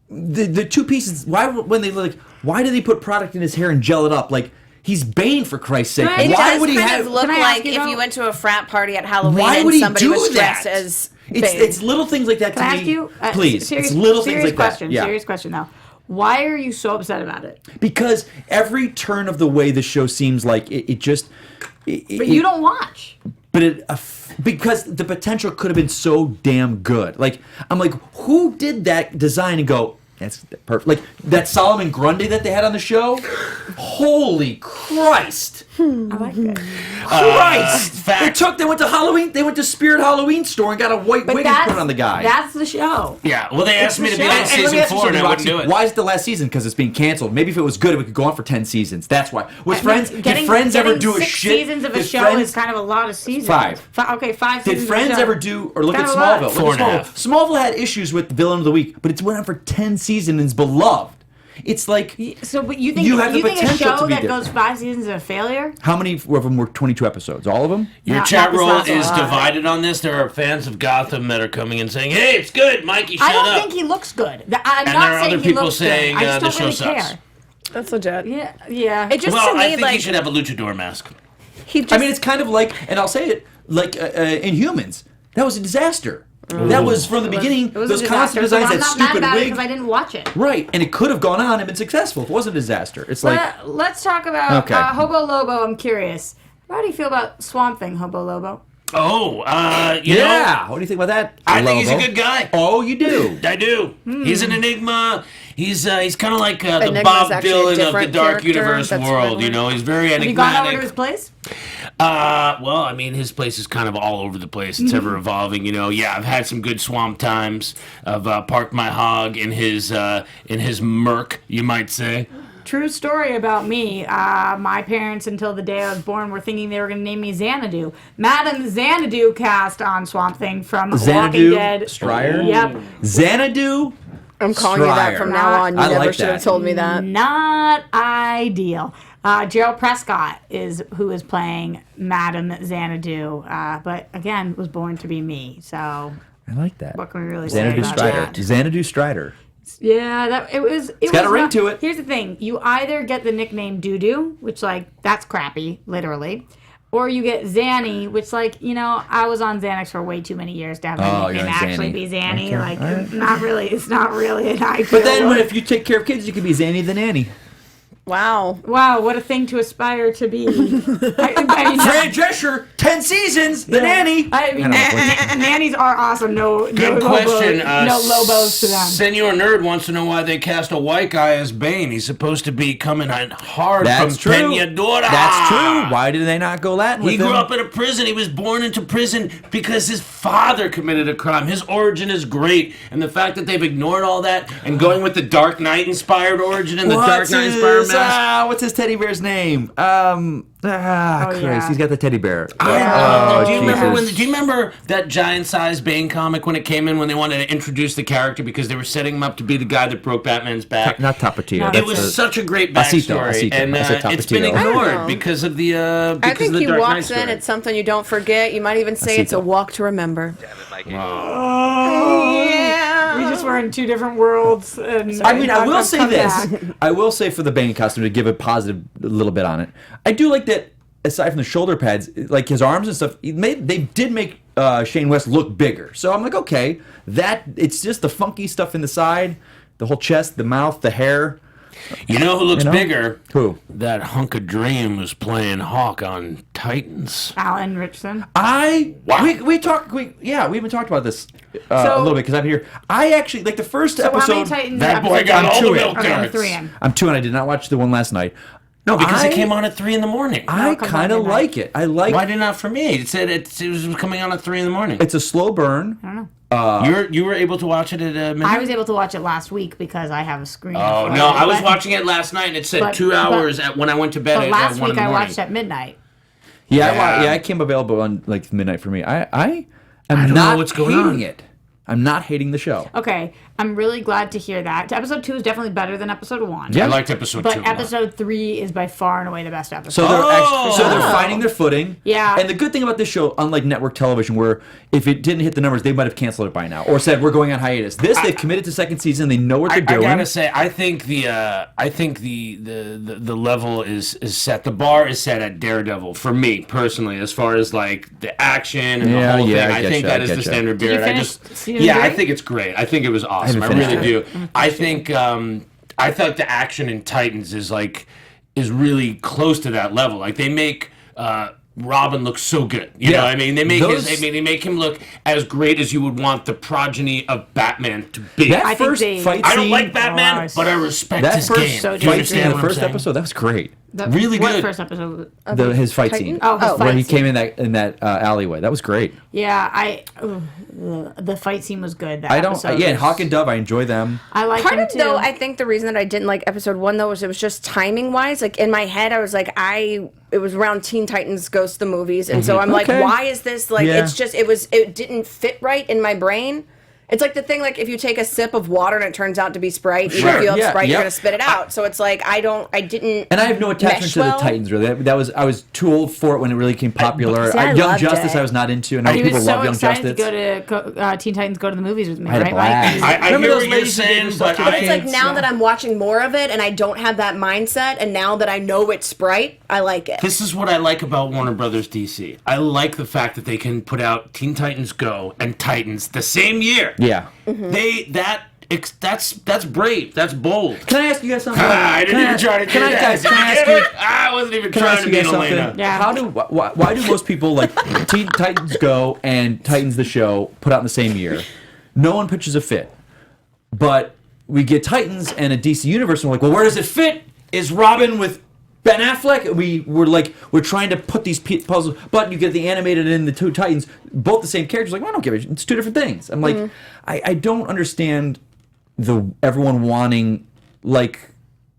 the 2 pieces. Why do they put product in his hair and gel it up? Like he's Bane, for Christ's sake. It It Why does would he kind have? of look Can I like ask you if though? you went to a frat party at Halloween Why and would he somebody do was dressed that? as Bane. It's little things like that Can I to ask me. you? Please, Serious, it's little serious things like question, that. Yeah. Serious question, though. Why are you so upset about it? Because every turn of the way the show seems like it just. But you don't watch. But because the potential could have been so damn good. Like I'm like, who did that design and go? That's perfect. Like that Solomon Grundy that they had on the show. Holy Christ! I like it. Christ! fact. They went to Halloween. They went to Spirit Halloween store and got a white wig and put it on the guy. That's the show. Yeah, well, they asked me to be on And let me season ask you 4 and something, I wouldn't Roxy. do it. Why is it the last season? Because it's being canceled. Maybe if it was good, it would go on for 10 seasons. That's why. Did Friends ever do a 6 shit? seasons of a did show Friends- is kind of a lot of seasons. 5. Okay, 5 Did seasons. of a Friends show. ever do, or look at Kinda a lot. Smallville? Four Look and a at half. Smallville had issues with the villain of the week, but it's went on for 10 seasons and is beloved. It's like, So, but you think You have the a potential show to be that different. goes 5 seasons is a failure? how many of them were 22 episodes? All of them? Your Not chat this roll last is one. divided on this. There are fans of Gotham that are coming and saying, "Hey, it's good, Mikey, shut I don't up." think he looks good. I'm And not there are saying other he people looks saying, good. I just the don't show really sucks. care. That's legit. Yeah. It just well, to me I think like he should have a luchador mask. he just I mean, it's kind of like, and I'll say it, like in Humans, that was a disaster. That was from the beginning. It was Those a constant disaster, designs, but I'm that not mad stupid about it wig. because I didn't watch it. Right, and it could have gone on and been successful. It wasn't a disaster. It's like, Let's talk about Okay. Hobo Lobo. I'm curious. How do you feel about Swamp Thing, Hobo Lobo? Oh, you know, yeah. What do you think about that? I think he's a Lobo? good guy. Oh, you do. I do. He's an enigma. He's kind of like the Enigma's Bob actually a Dylan of the different Dark character. Universe That's world. really You know, he's very Have you gone over to enigmatic. his place? Well, I mean, his place is kind of all over the place. It's ever evolving. You know, yeah, I've had some good swamp times. I've parked my hog in his murk, you might say. True story about me. My parents, until the day I was born, were thinking they were going to name me Xanadu. Madam Xanadu cast on Swamp Thing from Walking Xanadu Dead. Striar? Yep. Xanadu. I'm calling you that Striar. from now on. You I never like should have that. told me that. Not ideal. Gerald Prescott is who is playing Madam Xanadu, but again, was born to be me. So I like that. what can we really Xanadu say about Strider. that? Xanadu Strider. Yeah, that it was. It's got a ring to it. Here's the thing: you either get the nickname Doo Doo, which like that's crappy, literally, Or you get Zanny, which, like, you know, I was on Xanax for way too many years to have my Oh, nickname you're on actually Zanny. be Zanny. Okay. Like, All right. it's not really an ideal. But then look. if you take care of kids, you can be Zanny the nanny. Wow. Wow, what a thing to aspire to be. I mean, Fran Drescher, 10 seasons, the nanny. I mean, nannies are awesome. No Good question. no Lobos to them. Senor Nerd wants to know why they cast a white guy as Bane. He's supposed to be coming in hard That's from true. Peñadora. That's true. Why did they not go Latin with He him? grew up in a prison. He was born into prison because his father committed a crime. His origin is great. And the fact that they've ignored all that and going with the Dark Knight-inspired origin and the Dark Knight-inspired mask. What's his teddy bear's name? Christ, yeah. he's got the teddy bear. Do you remember that giant-sized Bane comic when it came in when they wanted to introduce the character because they were setting him up to be the guy that broke Batman's back? Not Tapatio. It was such a great backstory, Acito. and I said it's been Tapatio. I don't ignored know. because of the I think of the he Dark Knight walks in. story. It's something you don't forget. You might even say it's a walk to remember. Damn it, Mikey. Yeah. We just were in two different worlds. And I mean, I will come say this. back. I will say for the Bane costume to give a positive little bit on it. I do like that. Aside from the shoulder pads, like his arms and stuff, they did make Shane West look bigger. So I'm like, okay, that it's just the funky stuff in the side, the whole chest, the mouth, the hair. You know who looks You know? bigger? Who? That hunk of dream who's playing Hawk on Titans. Alan Richardson. Wow. We even talked about this a little bit because I'm here. I actually like the first So episode. how many Titans That boy episodes got are all there? the milk Okay, duds. 3 in. I'm 2 and I did not watch the one last night. No, because I- it came on at 3 in the morning. I it comes kind on of midnight. like it. I like. Why did not for me? It said it was coming on at 3 in the morning. It's a slow burn. I don't know. You were able to watch it at midnight? I was able to watch it last week because I have a screen. Oh for no, it, I was but- watching it last night and it said but- 2 hours when I went to bed But at last 1 in week the I morning. watched at midnight. Yeah, I came available on like midnight for me. I am don't not know what's going hating on. it. I'm not hating the show. Okay, I'm really glad to hear that. Episode 2 is definitely better than episode 1. Yeah. I liked episode 2. But episode 3 is by far and away the best episode. So they're Oh! so they're finding their footing. Yeah. And the good thing about this show, unlike network television, where if it didn't hit the numbers, they might have canceled it by now or said we're going on hiatus. This they've committed to second season. They know what they're I doing. gotta say, I think the level is set. The bar is set at Daredevil for me personally, as far as like the action and Yeah, the whole yeah, thing. I I get think you, that I is get the you. standard Did you beard. finish season Yeah, I 3? think it's great. I think it was awesome. I haven't really do. finished I think I thought the action in Titans is really close to that level. Like they make Robin looks so good. You know what I mean? They make they make him look as great as you would want the progeny of Batman to be. That I think first they- fight I don't scene, like Batman, nice. but I respect that his first game. So Do you fight understand scene in the what I'm first saying? episode, that was great. Really what good. First episode? His fight scene. Oh, his where fight he scene. came in that alleyway. That was great. Yeah, the fight scene was good. That I don't. episode Yeah, was- Hawk and Dove, I enjoy them. I like Part them of too. though, I think the reason that I didn't like episode 1 though was it was just timing wise. Like in my head, I was like, it was around Teen Titans Goes the movies, and so I'm like, Okay. why is this like? Yeah. It's just it didn't fit right in my brain. It's like the thing, like if you take a sip of water and it turns out to be Sprite, Sure, you feel yeah, Sprite, you're yep. gonna spit it out. So it's like I didn't. And I have no attachment mesh to well. the Titans really. I was too old for it when it really became popular. See, I Young loved Justice it. I was not into. And I know he people was so love Young excited Justice. to go to Teen Titans Go to the Movies with me, I had a right, blast. Mike? I Remember hear those what you're ladies who did saying, stuff but to the But it's like kids? now that I'm watching more of it and I don't have that mindset, and now that I know it's Sprite, I like it. This is what I like about Warner Brothers DC. I like the fact that they can put out Teen Titans Go and Titans the same year. Yeah. That's brave. That's bold. Can I ask you guys something? I didn't even try to do that. Guys, can I ask you? I wasn't even Can I trying ask to you be guys something? Elena. Yeah. How do why do most people like Teen Titans Go and Titans the show put out in the same year? No one pitches a fit, but we get Titans and a DC universe, and we're like, well, where does it fit? Is Robin with Ben Affleck? We're trying to put these puzzles, but you get the animated and the two Titans, both the same characters. Like, well, I don't give a shit. It's two different things. I'm like, I don't understand everyone wanting like.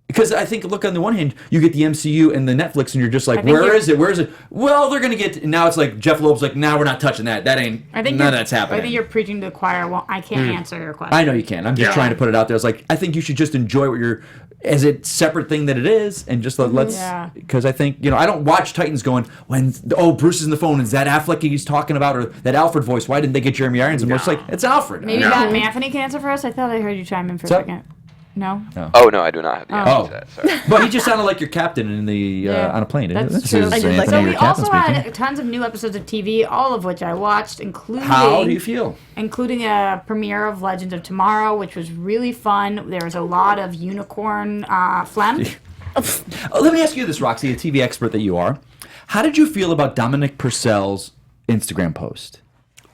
Because I think, look, on the one hand, you get the MCU and the Netflix, and you're just like, where is it? Where is it? Well, they're going to get... Now it's like, Jeff Loeb's like, nah, we're not touching that. That ain't... I think none of that's happening. I think you're preaching to the choir. Well, I can't answer your question. I know you can. I'm just trying to put it out there. It's like, I think you should just enjoy what you're... As a separate thing that it is, and just let's... Yeah. Because I think, I don't watch Titans going, Bruce is in the phone, is that Affleck he's talking about, or that Alfred voice? Why didn't they get Jeremy Irons? And we're just like, it's Alfred. Maybe Matt Anthony can answer for us. I thought I heard you chime in for a What's up? second. No. Oh no, I do not have the answer Oh. to that. Sorry. But he just sounded like your captain in the Yeah, on a plane. that's This true. is I did like Anthony, that. So we your captain also speaking. had tons of new episodes of TV, all of which I watched, including How do you feel? including a premiere of Legends of Tomorrow, which was really fun. There was a lot of unicorn phlegm. Oh, let me ask you this, Roxy, a TV expert that you are. How did you feel about Dominic Purcell's Instagram post?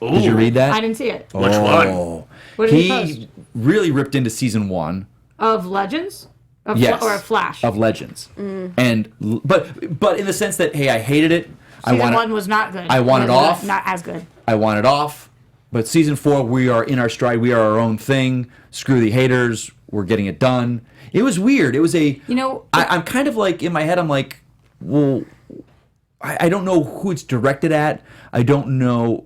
Did you read that? I didn't see it. Which one? What did he He post? really ripped into season 1. Of Legends? Of Yes. Or Flash? Of Legends. And but in the sense that, hey, I hated it. Season 1 was not good. I want it off. Not as good. I want it off. But season 4, we are in our stride. We are our own thing. Screw the haters. We're getting it done. It was weird. It was a. You know, I'm kind of like in my head. I'm like, well, I don't know who it's directed at. I don't know.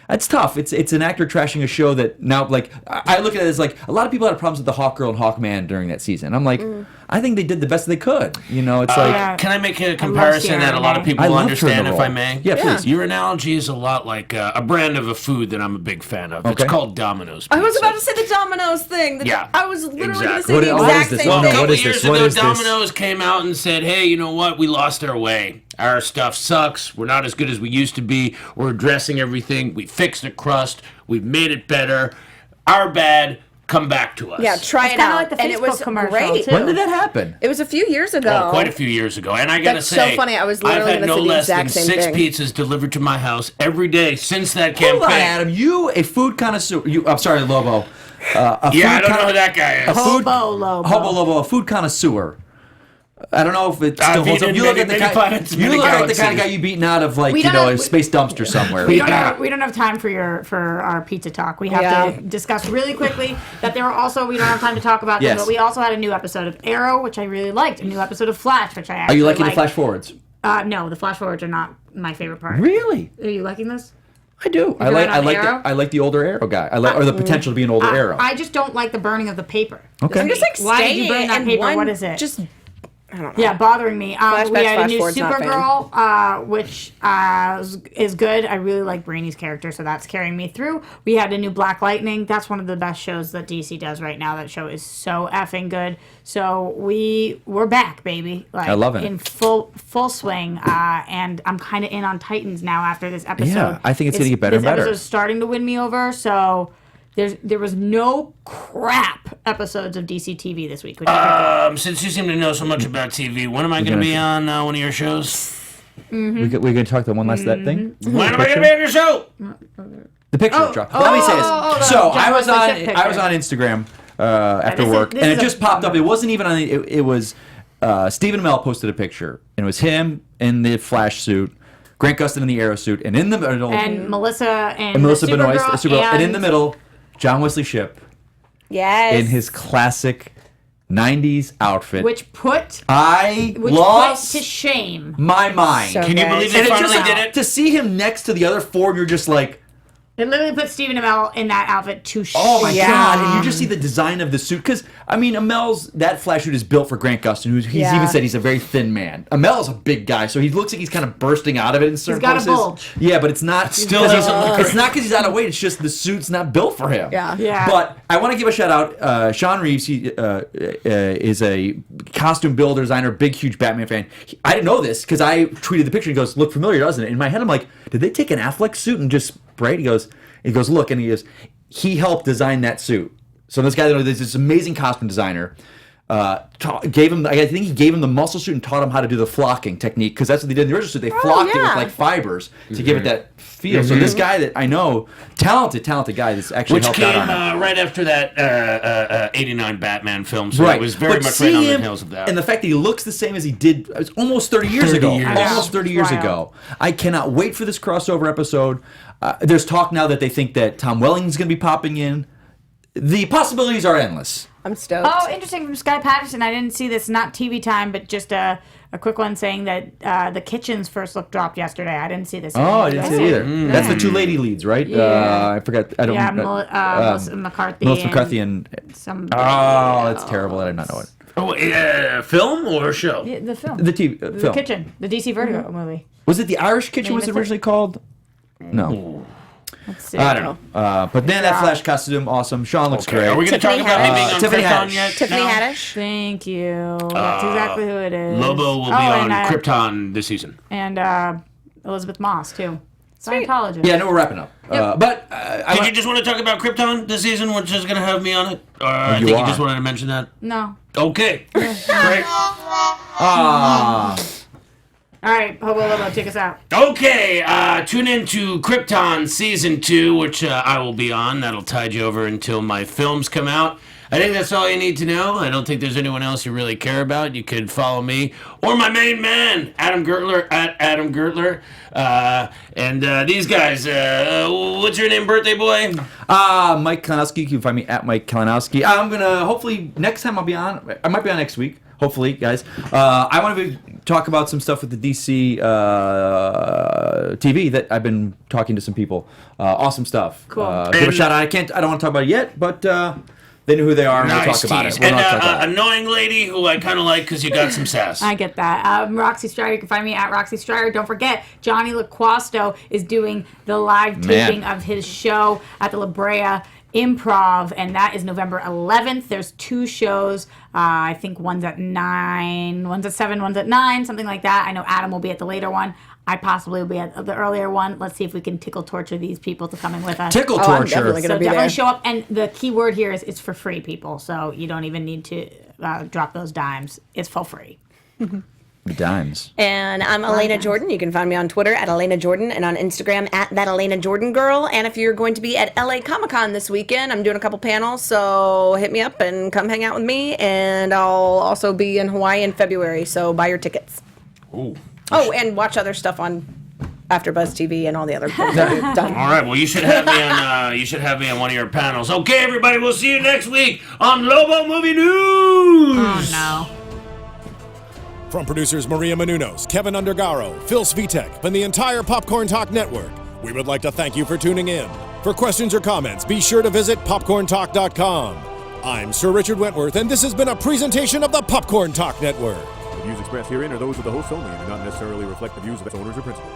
It's tough. It's an actor trashing a show that now, like, I look at it as like a lot of people had problems with the Hawkgirl and Hawkman during that season. I'm like, I think they did the best they could. You know, it's like. Yeah. Can I make a comparison that a lot of I people loved her in understand, the if role. I may? Yeah, please. Your analogy is a lot like a brand of a food that I'm a big fan of. It's Okay. called Domino's I was Pizza. about to say the Domino's thing. Yeah, I was literally going to exactly. say the What is exact this? same Oh, no, thing. A what couple is years this? What ago, is this? Domino's came out and said, hey, you know what? We lost our way. Our stuff sucks. We're not as good as we used to be. We're addressing everything. We fixed the crust. We've made it better. Our bad. Come back to us. Yeah, try It's it kinda out. like the and it Facebook was commercial, great. too. When did that happen? It was a few years ago. Oh, quite a few years ago. And I gotta That's so say, funny. I was I've literally had gonna no say the less than exact same 6 thing. pizzas delivered to my house every day since that Hold on, campaign. Adam. You a food connoisseur? I'm sorry, Lobo. Yeah, I don't know who that guy is. Hobo Lobo. Hobo Lobo, a food connoisseur. I don't know if it still I've holds up. eaten You look like many, the many kind. planets, You many look like the kind of galaxies. guy you beaten out of like We you don't know have- a space dumpster somewhere. We don't have time for our pizza talk. We have Yeah. to discuss really quickly that there were also, we don't have time to talk about them, Yes. but we also had a new episode of Arrow, which I really liked, a new episode of Flash, which I Are actually you liking the liked. flash forwards? No, the flash forwards are not my favorite part. Really? Are you liking this? I do. I You're like. right I on like. Arrow? I like the older Arrow guy. I like, or the potential to be an older Arrow. I just don't like the burning of the paper. Okay. I'm just like Why did you staying burn that in paper? one- What is it? Just I don't know. Yeah, bothering me. We Flashbacks, had a new flash forwards, not a fan. Supergirl, which is good. I really like Brainy's character, so that's carrying me through. We had a new Black Lightning. That's one of the best shows that DC does right now. That show is so effing good. So we're back, baby. Like, I love it. In full swing. And I'm kind of in on Titans now after this episode. Yeah, I think it's gonna get better and better. This episode's starting to win me over. So there was no crap episodes of DC TV this week, which is pretty good. Since you seem to know so much about TV, when am I going to gonna- be on one of your shows? We're going to talk the one last that thing. When am I going to be on your show? The picture drop. Let me say this. So John I was Wesley Shipp on. I was picture. on Instagram after this is- work, this and is it a just popped up. bummer. It wasn't even on. It was Stephen Amell posted a picture, and it was him in the Flash suit, Grant Gustin in the Arrow suit, and in the middle, And Melissa and Melissa the Benoist, Supergirl, and in the middle, John Wesley Shipp Yes. in his classic '90s outfit. which put I put lost to shame. my mind. So Can you good. believe And they it finally just, did it? to see him next to the other four, you're just like, It literally put Stephen Amell in that outfit to shame. oh my Yeah. god! And you just see the design of the suit, because I mean, Amell's that Flash suit is built for Grant Gustin, who's he's Yeah. even said he's a very thin man. Amell's a big guy, so he looks like he's kind of bursting out of it in certain got a places. bulge. Yeah, but it's not. Still 'cause doesn't look It's not because he's out of weight. It's just the suit's not built for him. Yeah. Yeah. But I want to give a shout out. Sean Reeves, he is a costume builder, designer, big, huge Batman fan. I didn't know this because I tweeted the picture. He goes, "Look familiar, doesn't it?" In my head, I'm like, "Did they take an Affleck suit and just spray it?" He goes, "Look," and he helped design that suit. So this guy, there's this amazing costume designer. Gave him. I think he gave him the muscle suit and taught him how to do the flocking technique, because that's what they did in the original suit. They flocked it with yeah. like fibers to give it that feel. So this guy that I know, talented guy that's actually Which helped came out on it. right after that 89 Batman film, so Right. it was very But much see right on the him, heels of that. and the fact that he looks the same as he did, it was almost 30 years 30 ago. years. I know. Almost 30 years Wild. ago. I cannot wait for this crossover episode. There's talk now that they think that Tom Wellington's going to be popping in. The possibilities are endless. I'm stoked. Oh, interesting from Sky Patterson. I didn't see this. Not TV time, but just a quick one saying that the Kitchen's first look dropped yesterday. I didn't see this. Oh, I didn't see it either. That's the two lady leads, right? Yeah. I forgot. I don't. Yeah, Melissa McCarthy. Melissa McCarthy and. some. Oh, that's terrible. I did not know it. Film or show? Yeah, the film. The TV The film. Kitchen. The DC Vertigo movie. Was it the Irish Kitchen? You Was it missed it? originally called? No. Let's see. I don't know. But man, that Flash costume, awesome. Sean looks great. Are we going to talk Tiffany about me being on Tiffany Krypton Haddish. yet? Tiffany No? Haddish. Thank you. That's exactly who it is. Lobo will be on Krypton this season. And Elizabeth Moss, too. Scientologist. Yeah, no, we're wrapping up. But Did you just want to talk about Krypton this season, which is going to have me on it? Or I think you just wanted to mention that? No. Okay. Great. All right, Hobo Lobo, take us out. Okay, tune in to Krypton Season 2, which I will be on. That'll tide you over until my films come out. I think that's all you need to know. I don't think there's anyone else you really care about. You could follow me or my main man, Adam Gertler, at Adam Gertler. And these guys, what's your name, birthday boy? Mike Kalinowski. You can find me at Mike Kalinowski. I'm going to, hopefully, next time I'll be on, I might be on next week. Hopefully, guys. I want to talk about some stuff with the DC TV that I've been talking to some people. Awesome stuff. Cool. Give a shout out. I don't want to talk about it yet, but they know who they are, and we'll talk about it. And annoying lady who I kind of like because you got some sass. I get that. Roxy Striar, you can find me at Roxy Striar. Don't forget, Jonny LoQuasto is doing the live taping of his show at the La Brea Improv, and that is November 11th. There's 2 shows. I think one's at 9, one's at 7, one's at 9, something like that. I know Adam will be at the later one. I possibly will be at the earlier one. Let's see if we can tickle torture these people to come in with us. Tickle I'm torture. definitely So gonna be definitely there. show up. And the key word here is it's for free, people. So you don't even need to drop those dimes. It's for free. Dimes. And I'm Elena Jordan. You can find me on Twitter at Elena Jordan and on Instagram at that Elena Jordan girl. And if you're going to be at LA Comic-Con this weekend, I'm doing a couple panels, so hit me up and come hang out with me. And I'll also be in Hawaii in February, so buy your tickets. Ooh. Oh, and watch other stuff on AfterBuzz TV and all the other things that we've done. All right, well, you should have me on. You should have me on one of your panels. Okay, everybody, we'll see you next week on Lobo Movie News. Oh, no. From producers Maria Menounos, Kevin Undergaro, Phil Svitek, and the entire Popcorn Talk Network, we would like to thank you for tuning in. For questions or comments, be sure to visit popcorntalk.com. I'm Sir Richard Wentworth, and this has been a presentation of the Popcorn Talk Network. The views expressed herein are those of the hosts only and do not necessarily reflect the views of its owners or principals.